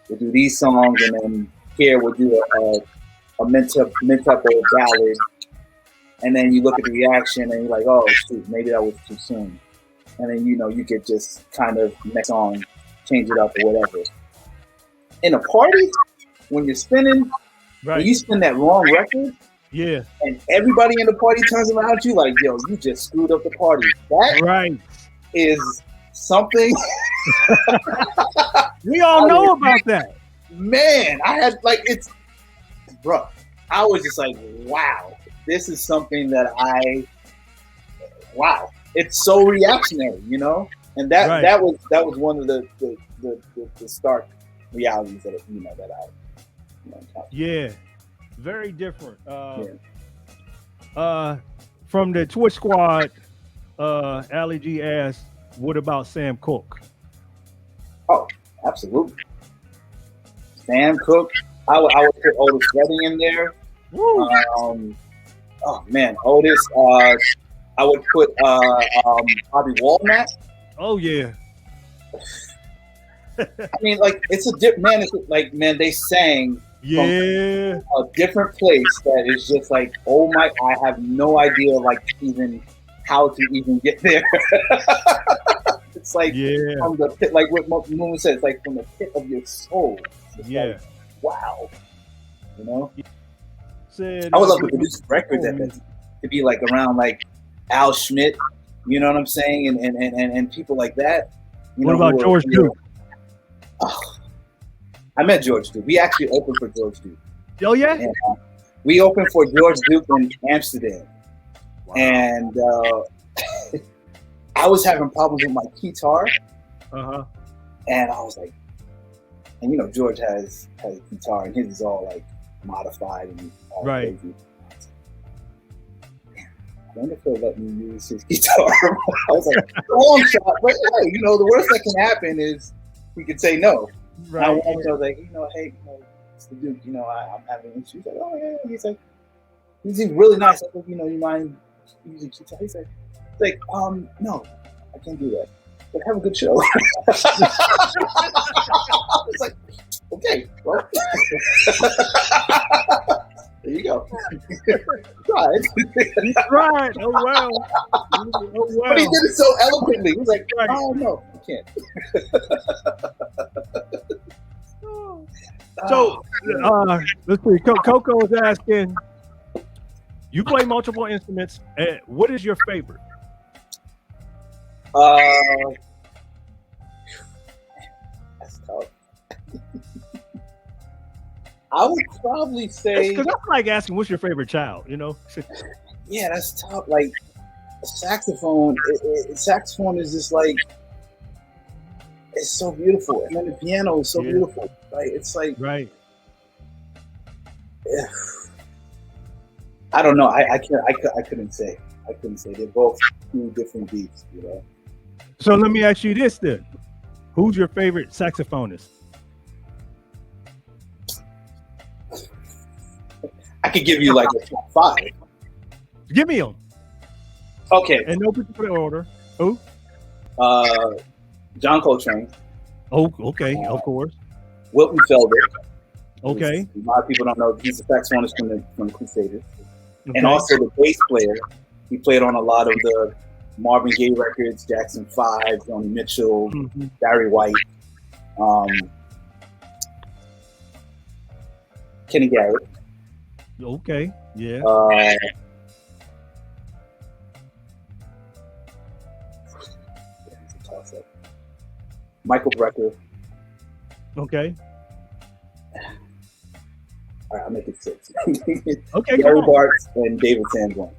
we'll do these songs, and then here we'll do a mint-up or ballad, and then you look at the reaction and you're like, oh shoot, maybe that was too soon, and then you could just kind of next song change it up or whatever. In a party, when you're spinning, when you spin that long record, yeah, and everybody in the party turns around you like, yo, you just screwed up the party. That is something. We all know about that. Man, I had bro, I was just like, wow, this is something that it's so reactionary, and that was one of the stark realities that yeah, very different. From the Twitch squad, Ali G asked, what about Sam Cooke? Oh, absolutely. Sam Cooke. I would put Otis Redding in there. Oh man, Otis. I would put Bobby Walnut. Oh yeah. I mean, like it's a different man. Man, they sang from a different place that is just like, oh my! I have no idea, even how to even get there. It's like from the pit, like what Mumu said, it's like from the pit of your soul. It's like, wow. Said, I would love to produce records at that. to be like around like Al Schmidt, you know what I'm saying, and people like that. What about George Duke? I met George Duke. We actually opened for George Duke. Oh yeah. And, we opened for George Duke in Amsterdam, and I was having problems with my guitar, and I was like, and you know, George has a guitar, and his is all like modified and all crazy. I wonder if they'll let me use his guitar. I was like, long shot, but hey, you know, the worst that can happen is he could say no. Right. I was like, you know, hey, you know, Mr. Duke, you know, I'm having issues. He's like, oh yeah. He's really nice. I was like, you know, you mind using guitar? He's like, no, I can't do that. But have a good show. I was like, okay, well, there you go. Right. Right. Oh wow. Oh, wow. But he did it so eloquently. He was like, oh no, I can't. So let's see. Coco is asking, you play multiple instruments. What is your favorite? That's tough. I would probably say, because that's like asking what's your favorite child, you know? Yeah, that's tough. Like saxophone, saxophone is just like, it's so beautiful, and then the piano is so beautiful. Like it's like, right. Yeah. I don't know. I couldn't say. I couldn't say. They're both two different beats, you know. So let me ask you this then: who's your favorite saxophonist? I could give you like a top 5. Give me them. Okay. And no particular order. Who? John Coltrane. Oh, okay. Of course. Wilton Felder. Okay. A lot of people don't know he's a saxophonist from the Crusaders, and also the bass player. He played on a lot of the Marvin Gaye records, Jackson 5, Joni Mitchell, Barry White, Kenny Garrett. Okay. Yeah. Michael Brecker. Okay. All right, I'll make it 6. Okay. Gary Bartz and David Sanborn.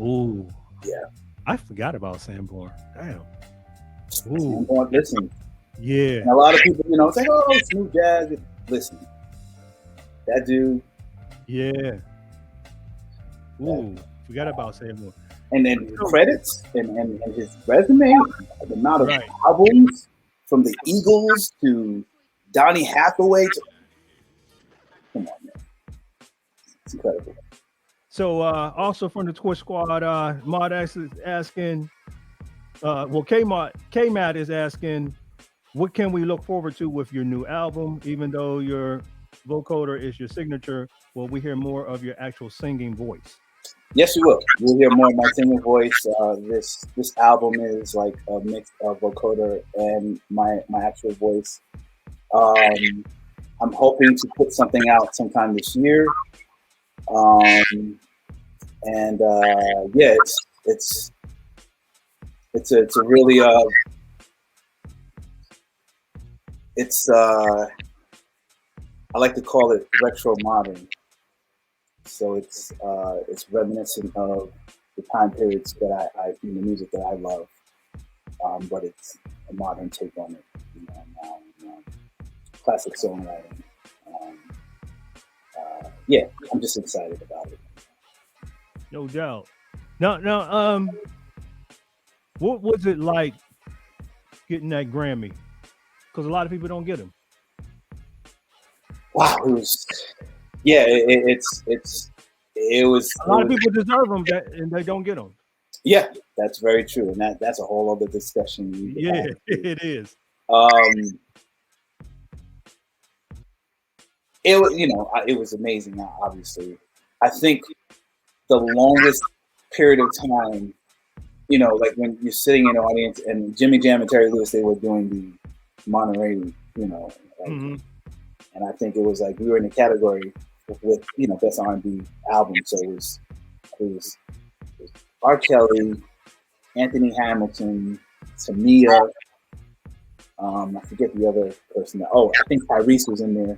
Ooh. Yeah. I forgot about Sanborn. Damn. Ooh. Sanborn, listen. Yeah. And a lot of people, you know, say, oh, smooth jazz. Listen. That dude. Yeah. Ooh. Forgot about Sanborn. And then his credits and his resume, the amount of albums from the Eagles to Donny Hathaway. Come on, man. It's incredible. So also from the Twitch squad, Mod X is asking, K-Matt is asking, what can we look forward to with your new album? Even though your vocoder is your signature, will we hear more of your actual singing voice? Yes, you will. You'll hear more of my singing voice. This album is like a mix of vocoder and my actual voice. I'm hoping to put something out sometime this year. Yeah, it's a really I like to call it retro modern. So it's reminiscent of the time periods that I in the music that I love, but it's a modern take on it. You know, classic songwriting. Yeah, I'm just excited about it. No doubt. Now, what was it like getting that Grammy? Because a lot of people don't get them. Wow, it was. Yeah, it was. A lot of people deserve them, and they don't get them. Yeah, that's very true, and that's a whole other discussion. Yeah, it is. It was, it was amazing. Obviously, I think the longest period of time, like when you're sitting in the audience and Jimmy Jam and Terry Lewis, they were doing the Monterey, and I think it was like we were in the category with best R&B album, so it was was R. Kelly, Anthony Hamilton, Tamia. I forget the other person. I think Tyrese was in there,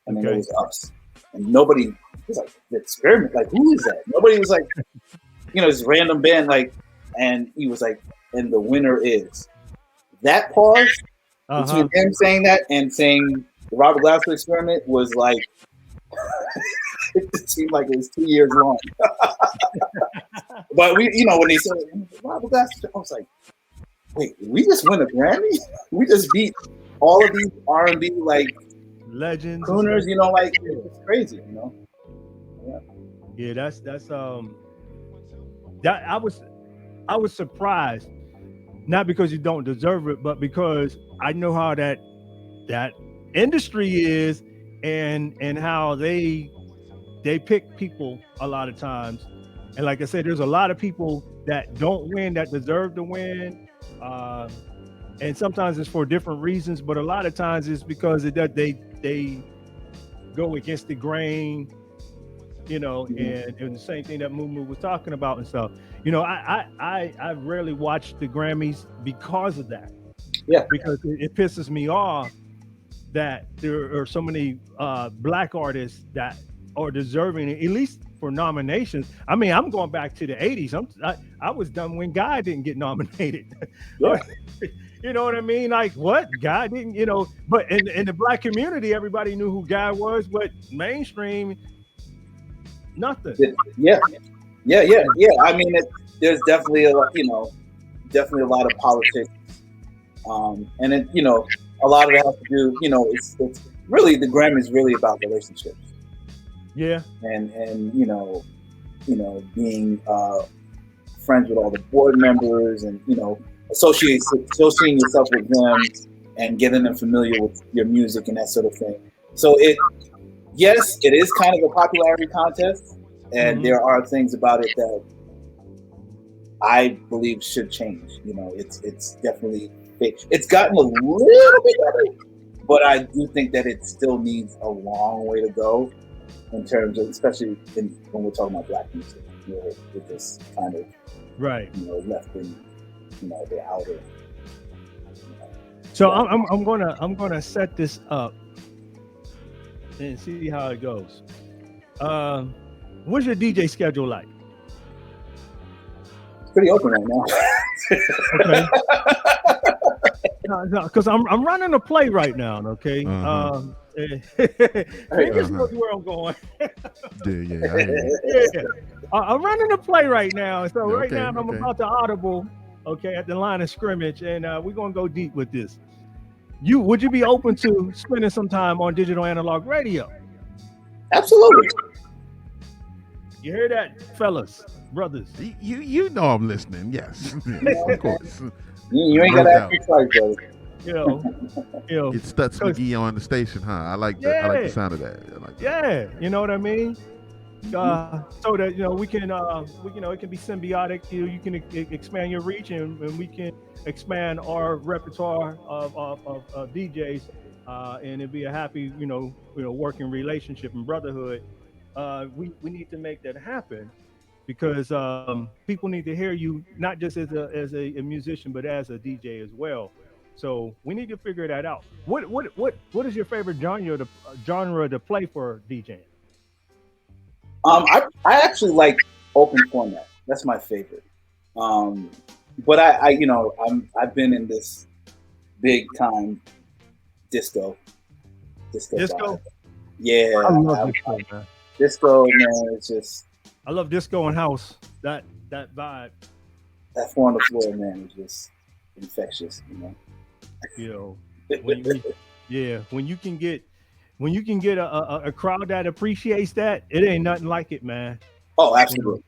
and then it was us. And nobody was like, the Experiment. Like, who is that? Nobody was like, this random band. Like, and he was like, and the winner is. That pause between him saying that and saying the Robert Glasper Experiment was like, it seemed like it was 2 years long. But when they said Robert Glasper, I was like, wait, we just win a Grammy? We just beat all of these R&B like legends, crooners, like it's crazy, Yeah, that's that I was surprised, not because you don't deserve it, but because I know how that industry is and how they pick people a lot of times. And like I said, there's a lot of people that don't win that deserve to win. And sometimes it's for different reasons, but a lot of times it's because they go against the grain, and the same thing that Mumu was talking about and stuff. I rarely watch the Grammys because of that. Yeah. Because it pisses me off that there are so many black artists that are deserving, at least for nominations. I mean, I'm going back to the 80s. I was done when Guy didn't get nominated. Yeah. You know what I mean? Like, what? Guy didn't, but in the black community, everybody knew who Guy was, but mainstream, nothing. Yeah. I mean, there's definitely a lot of politics. And it, a lot of it has to do, it's really, the Grammy is really about relationships. Yeah. And being friends with all the board members and, associating yourself with them and getting them familiar with your music and that sort of thing. So yes, it is kind of a popularity contest, and there are things about it that I believe should change. It's definitely, it's gotten a little bit better, but I do think that it still needs a long way to go in terms of, especially when we're talking about black music, where it just kind of left in the outer. So I'm gonna set this up and see how it goes. What's your DJ schedule like? It's pretty open right now. Okay. No, because I'm running a play right now. Okay. This is where I'm going. Yeah. I'm running a play right now. So now I'm about to audible. Okay, at the line of scrimmage, and we're gonna go deep with this. Would you be open to spending some time on digital analog radio? Absolutely. You hear that, fellas, brothers? You know I'm listening. Yes, of course. You ain't gotta ask me twice, brother. It's Stutz McGee on the station, huh? I like that. I like the sound of that. I like that. Yeah, you know what I mean. So that we can it can be symbiotic. You can expand your reach, and we can expand our repertoire of DJs, and it'd be a happy working relationship and brotherhood. We need to make that happen because people need to hear you not just as a musician, but as a DJ as well. So we need to figure that out. What is your favorite genre to play for DJing? I actually like open format. That's my favorite. But I've been in this big time disco. Vibe. Yeah, I love disco, man. Disco, man, it's just. I love disco and house. That vibe. That four on the floor, man, is just infectious. When you can get a crowd that appreciates that, it ain't nothing like it, man. Oh, absolutely.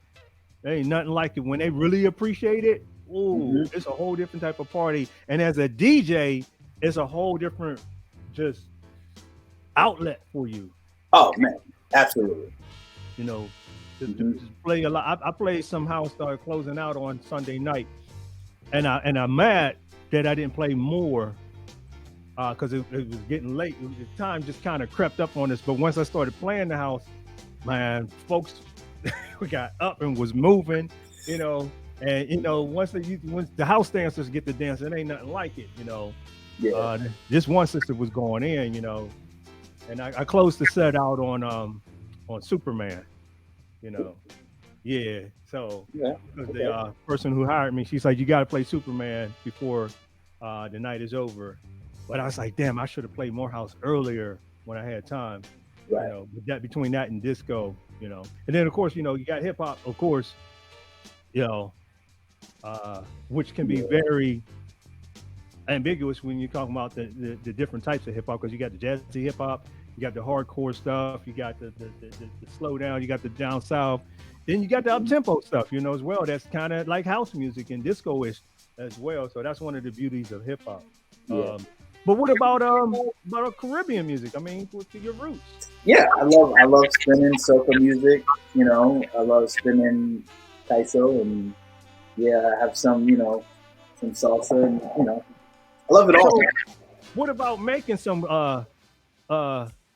There ain't nothing like it. When they really appreciate it, it's a whole different type of party. And as a DJ, it's a whole different just outlet for you. Oh man, absolutely. Just play a lot. I played some house, started closing out on Sunday night, and I'm mad that I didn't play more. Because it was getting late. The time just kind of crept up on us. But once I started playing the house, man, folks we got up and was moving, you know. And once the house dancers get to dance, it ain't nothing like it, you know. Yeah. This one sister was going in, and I closed the set out on Superman, you know. Yeah. So Yeah. because Okay. the person who hired me, she's like, you got to play Superman before the night is over. But I was like, damn, I should have played Morehouse earlier when I had time, Right. But that between that and disco, and then of course, you got hip hop, of course, you know, which can be Yeah. very ambiguous when you're talking about the different types of hip hop, because you got the jazzy hip hop, you got the hardcore stuff, you got the slow down, you got the down south, then you got the up tempo stuff, as well. That's kind of like house music and disco-ish as well. So that's one of the beauties of hip hop. Yeah. But what about Caribbean music? I mean, what's your roots? Yeah, I love spinning soca music. I love spinning kaiso, and yeah, I have some some salsa, and I love it all. So, what about making some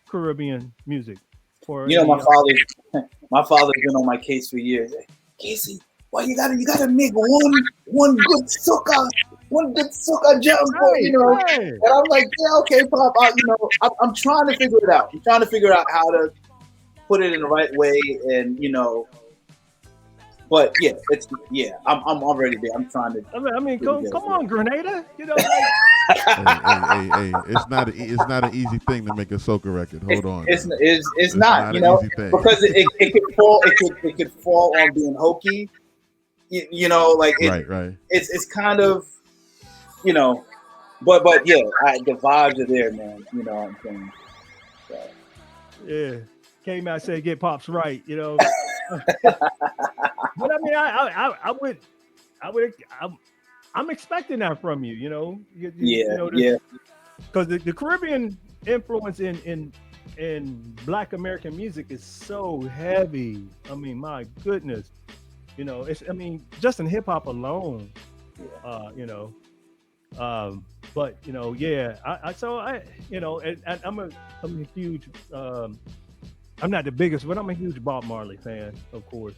Caribbean music for My father's been on my case for years. Like, Casey, why you gotta make one good soca jam for right. And I'm like, yeah, okay, Pop. I'm trying to figure it out. I'm trying to figure out how to put it in the right way, and But I'm already there. I'm trying to. I mean, come on, Grenada. Hey, it's not an easy thing to make a soca record. Hold on. It's not because it could fall on being hokey. Right. It's kind of, but yeah, the vibes are there, man. You know what I'm saying? So. Yeah, came out said get Pops right. But I mean, I'm expecting that from you. Yeah. Because the Caribbean influence in Black American music is so heavy. I mean, my goodness, just in hip hop alone, but yeah, and I'm a huge. I'm not the biggest, but I'm a huge Bob Marley fan, of course,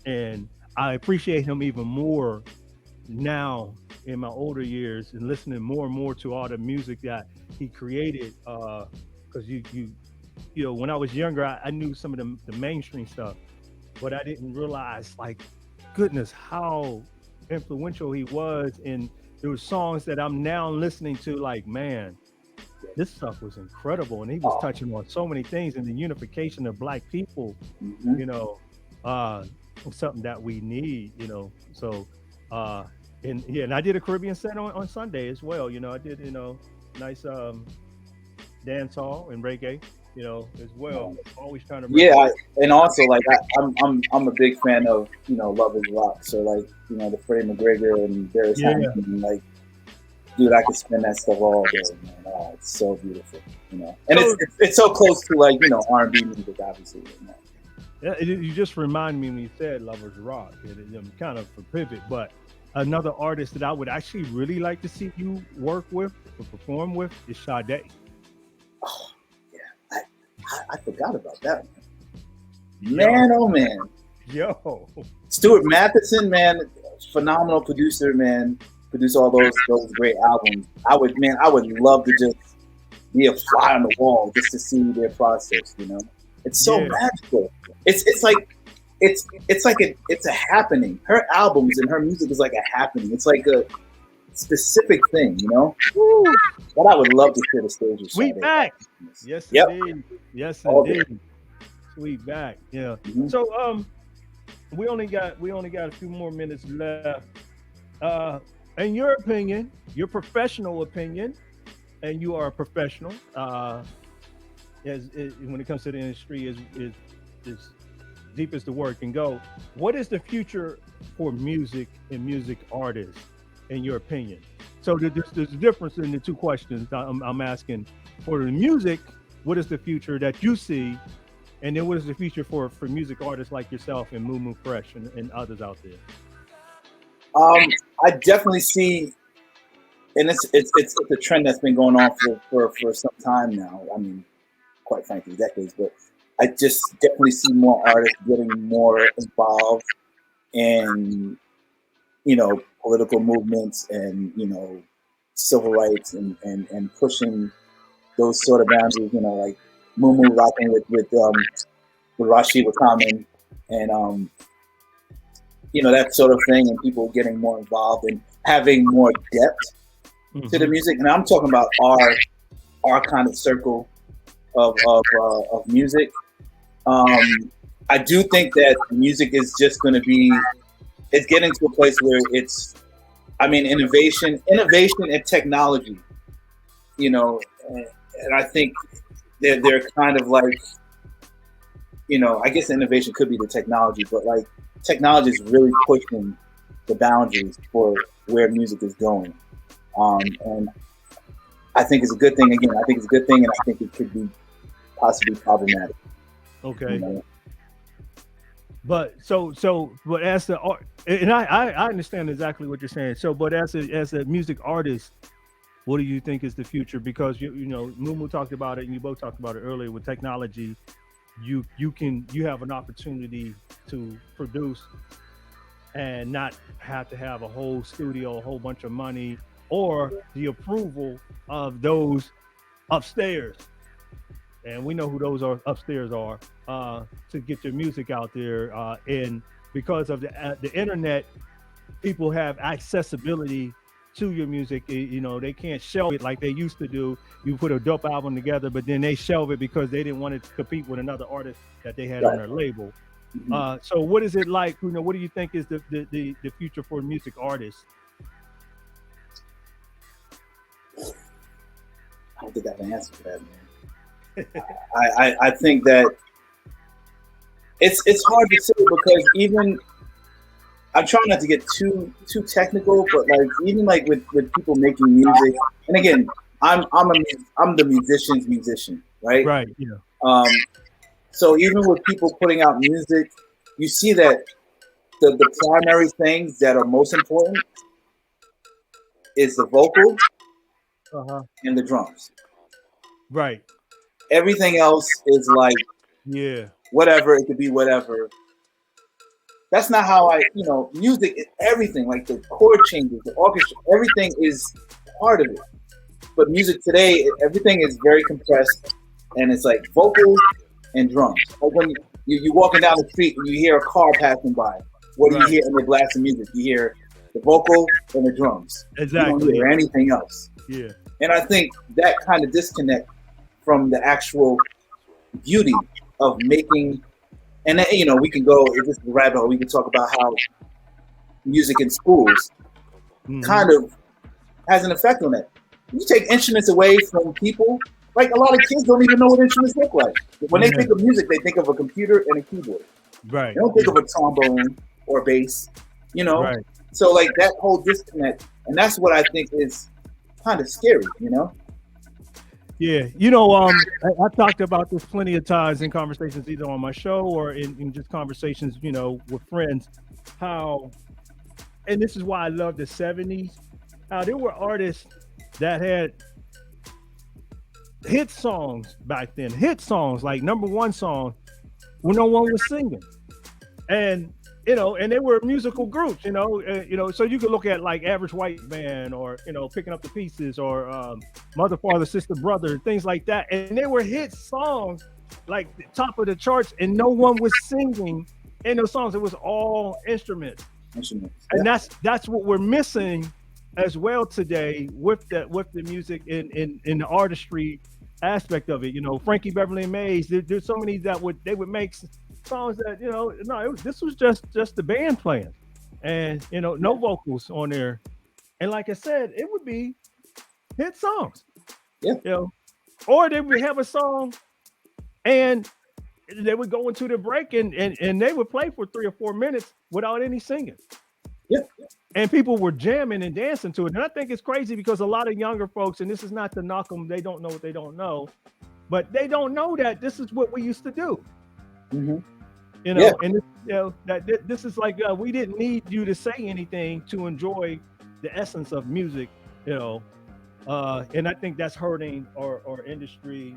and I appreciate him even more now in my older years and listening more and more to all the music that he created. Because when I was younger, I knew some of the mainstream stuff, but I didn't realize, like, goodness, how influential he was. And there were songs that I'm now listening to, like, man, this stuff was incredible, and he was touching on so many things, and the unification of Black people, something that we need, So, and I did a Caribbean set on Sunday as well. I did, nice dance hall and reggae, as well. Always trying to. Yeah, and also like I'm a big fan of Love Is Rock. So like the Freddie McGregor and Barry Hamilton, like. Dude, I could spin that stuff all day, man. Oh, it's so beautiful, And it's so close to like R&B music, obviously. Yeah, you just remind me when you said Lovers Rock. I'm kind of a pivot, but another artist that I would actually really like to see you work with or perform with is Sade. Oh, yeah, I forgot about that, man. Oh man. Yo. Stuart Matheson, man, phenomenal producer, man. Produce all those great albums. I would love to just be a fly on the wall just to see their process. It's so magical. It's a happening. Her albums and her music is like a happening. It's like a specific thing, Woo. But I would love to hear the stage with Sweet back. Yes, yep. Indeed. Yes, indeed. Sweet back. Yeah. Mm-hmm. So we only got a few more minutes left. In your opinion, your professional opinion, and you are a professional, when it comes to the industry, is deep as the word can go. What is the future for music and music artists, in your opinion? So there's a difference in the two questions I'm asking. For the music, what is the future that you see? And then what is the future for music artists like yourself and Mumu Fresh and others out there? I definitely see, and it's a trend that's been going on for some time now. I mean, quite frankly, decades. But I just definitely see more artists getting more involved in, political movements and, civil rights and pushing those sort of boundaries, like Mumu rocking with Rashid Common and, that sort of thing, and people getting more involved and having more depth to the music. And I'm talking about our kind of circle of music. I do think that music is just going to it's getting to a place where innovation and technology, and I think they're kind of like, I guess innovation could be the technology, but like technology is really pushing the boundaries for where music is going. And I think it's a good thing. Again, I think it's a good thing, and I think it could be possibly problematic. Okay. But but as the art, and I understand exactly what you're saying. So, but as a music artist, what do you think is the future? Because Mumu talked about it, and you both talked about it earlier. With technology, you have an opportunity to produce and not have to have a whole studio, a whole bunch of money, or the approval of those upstairs. And we know who those are upstairs are, to get your music out there. And because of the internet, people have accessibility to your music. They can't shelve it like they used to do. You put a dope album together, but then they shelve it because they didn't want it to compete with another artist that they had on their label. So what is it like? What do you think is the future for music artists? I don't think I have an answer for that, man. I think that it's hard to say, because even I'm trying not to get too technical, but like even like with people making music, and again, I'm the musician's musician, right? Right. Yeah. So even with people putting out music, you see that the primary things that are most important is the vocal and the drums. Right. Everything else is like, whatever, it could be whatever. That's not how music is everything, like the chord changes, the orchestra, everything is part of it. But music today, everything is very compressed, and it's like vocals and drums. Like when you're walking down the street and you hear a car passing by, what do you hear when they're blasting music? You hear the vocal and the drums. Exactly. You don't hear anything else. Yeah. And I think that kind of disconnect from the actual beauty of making, and then, we can go, if this is a rabbit hole, we can talk about how music in schools kind of has an effect on that. You take instruments away from people, like a lot of kids don't even know what instruments look like. When they think of music, they think of a computer and a keyboard. Right. They don't think of a trombone or bass, Right. So like that whole disconnect, and that's what I think is kind of scary, Yeah, I talked about this plenty of times in conversations, either on my show or in just conversations, with friends, how, and this is why I love the 70s, how there were artists that had hit songs back then, hit songs like number one song when no one was singing. And and they were musical groups, so you could look at like Average White Band, or Picking Up the Pieces, or Mother, Father, Sister, Brother, things like that, and they were hit songs like the top of the charts, and no one was singing in those songs. It was all instruments. And that's what we're missing as well today with the music in the artistry aspect of it. Frankie Beverly and Mays, there's so many that they would make songs that this was just the band playing, and no vocals on there, and like I said, it would be hit songs. Or they would have a song and they would go into the break and they would play for 3 or 4 minutes without any singing. And people were jamming and dancing to it. And I think it's crazy because a lot of younger folks, and this is not to knock them, they don't know what they don't know, but they don't know that this is what we used to do. And that this is like, we didn't need you to say anything to enjoy the essence of music, and I think that's hurting our industry,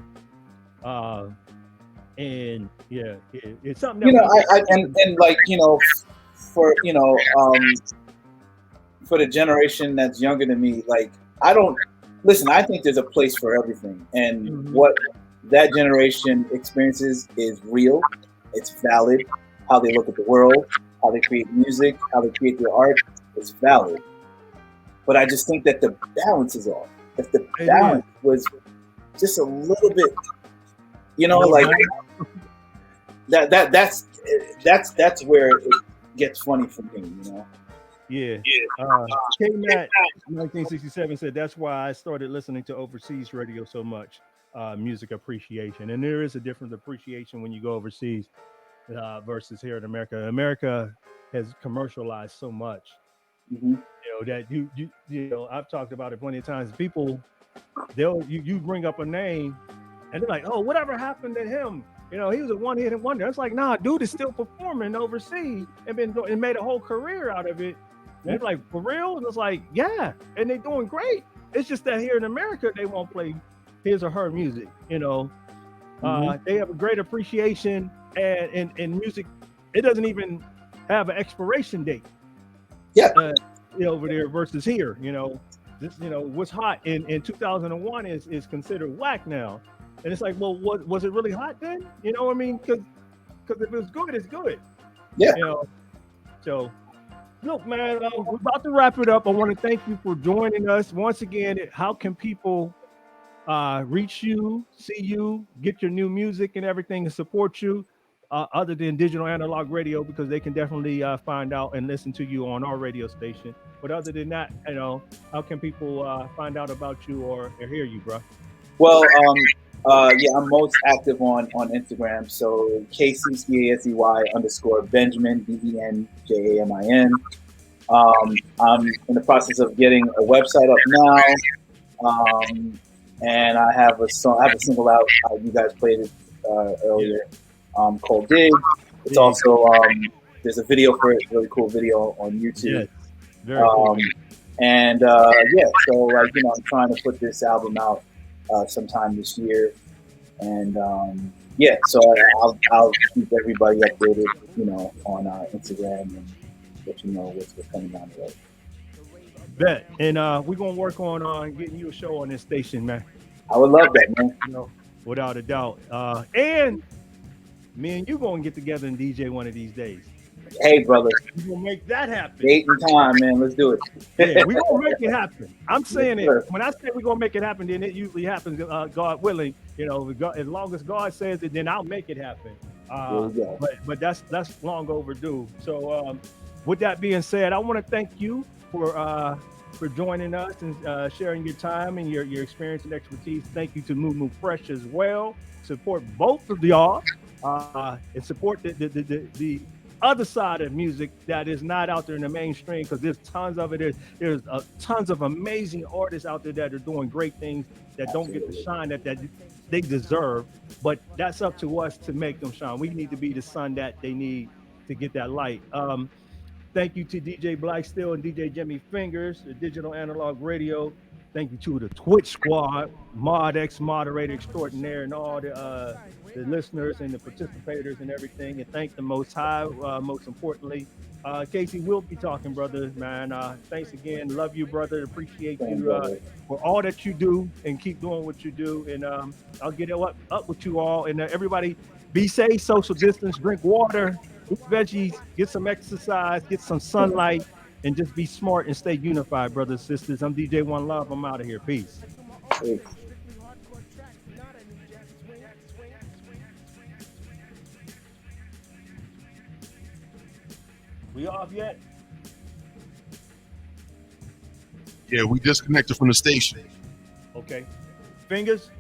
And yeah, it's something that You know, and like, for for the generation that's younger than me, like, I don't listen. I think there's a place for everything, and Mhm. what that generation experiences is real. It's valid. How they look at the world, how they create music, how they create their art, is valid. But I just think that the balance is off. If the It balance was just a little bit, like that's where it gets funny for me. Yeah. K-Matt 1967 said that's why I started listening to overseas radio so much. Music appreciation, and there is a different appreciation when you go overseas versus here in America. America has commercialized so much, Hmm. that I've talked about it plenty of times. People, you bring up a name, and they're like, oh, whatever happened to him? He was a one-hit wonder. It's like, nah, dude is still performing overseas and made a whole career out of it. And they're like, for real? And it's like, yeah, and they're doing great. It's just that here in America, they won't play his or her music. They have a great appreciation, and in music, it doesn't even have an expiration date. Yeah. Over there versus here. This, what's hot in 2001 is considered whack now. And it's like, well, was it really hot then? You know what I mean? Because if it was good, it's good. Yeah. So, look, man, we're about to wrap it up. I want to thank you for joining us once again. How can people reach you, see you, get your new music and everything, and support you? Other than digital analog radio, because they can definitely find out and listen to you on our radio station. But other than that, how can people find out about you or hear you, bro? Well, yeah, I'm most active on Instagram. So KCCASEY_Benjamin BENJAMIN. I'm in the process of getting a website up now, and I have a song. I have a single out. You guys played it earlier. Called Dig. It's also there's a video for it, really cool video on YouTube. Yes. Very cool. And yeah, so I'm trying to put this album out sometime this year, and yeah, so I'll keep everybody updated, on Instagram and let you know what's coming down the road. Bet, and we're gonna work on getting you a show on this station, man. I would love that, man. Without a doubt. And me and you gonna get together and DJ one of these days. Hey, brother. We're gonna make that happen. Date and time, man. Let's do it. Yeah, we're gonna make it happen. I'm saying it. When I say we're gonna make it happen, then it usually happens, God willing. As long as God says it, then I'll make it happen. But that's long overdue. So with that being said, I want to thank you for joining us and sharing your time and your experience and expertise. Thank you to Mumu Fresh as well. Support both of y'all. And support the other side of music that is not out there in the mainstream, because there's tons of it. There's tons of amazing artists out there that are doing great things that don't get the shine that they deserve. But that's up to us to make them shine. We need to be the sun that they need to get that light. Thank you to DJ Blackstill and DJ Jimmy Fingers, the Digital Analog Radio. Thank you to the Twitch squad, Mod X Moderator Extraordinaire, and all the listeners and the participators and everything. And thank the Most High, most importantly. Casey, we'll be talking, brother, man. Thanks again. Love you, brother. Appreciate you for all that you do, and keep doing what you do. And I'll get up with you all. And everybody, be safe, social distance, drink water, eat veggies, get some exercise, get some sunlight, and just be smart and stay unified, brothers and sisters. I'm DJ One Love. I'm out of here. Peace. We off yet? Yeah, we disconnected from the station. Okay. Fingers?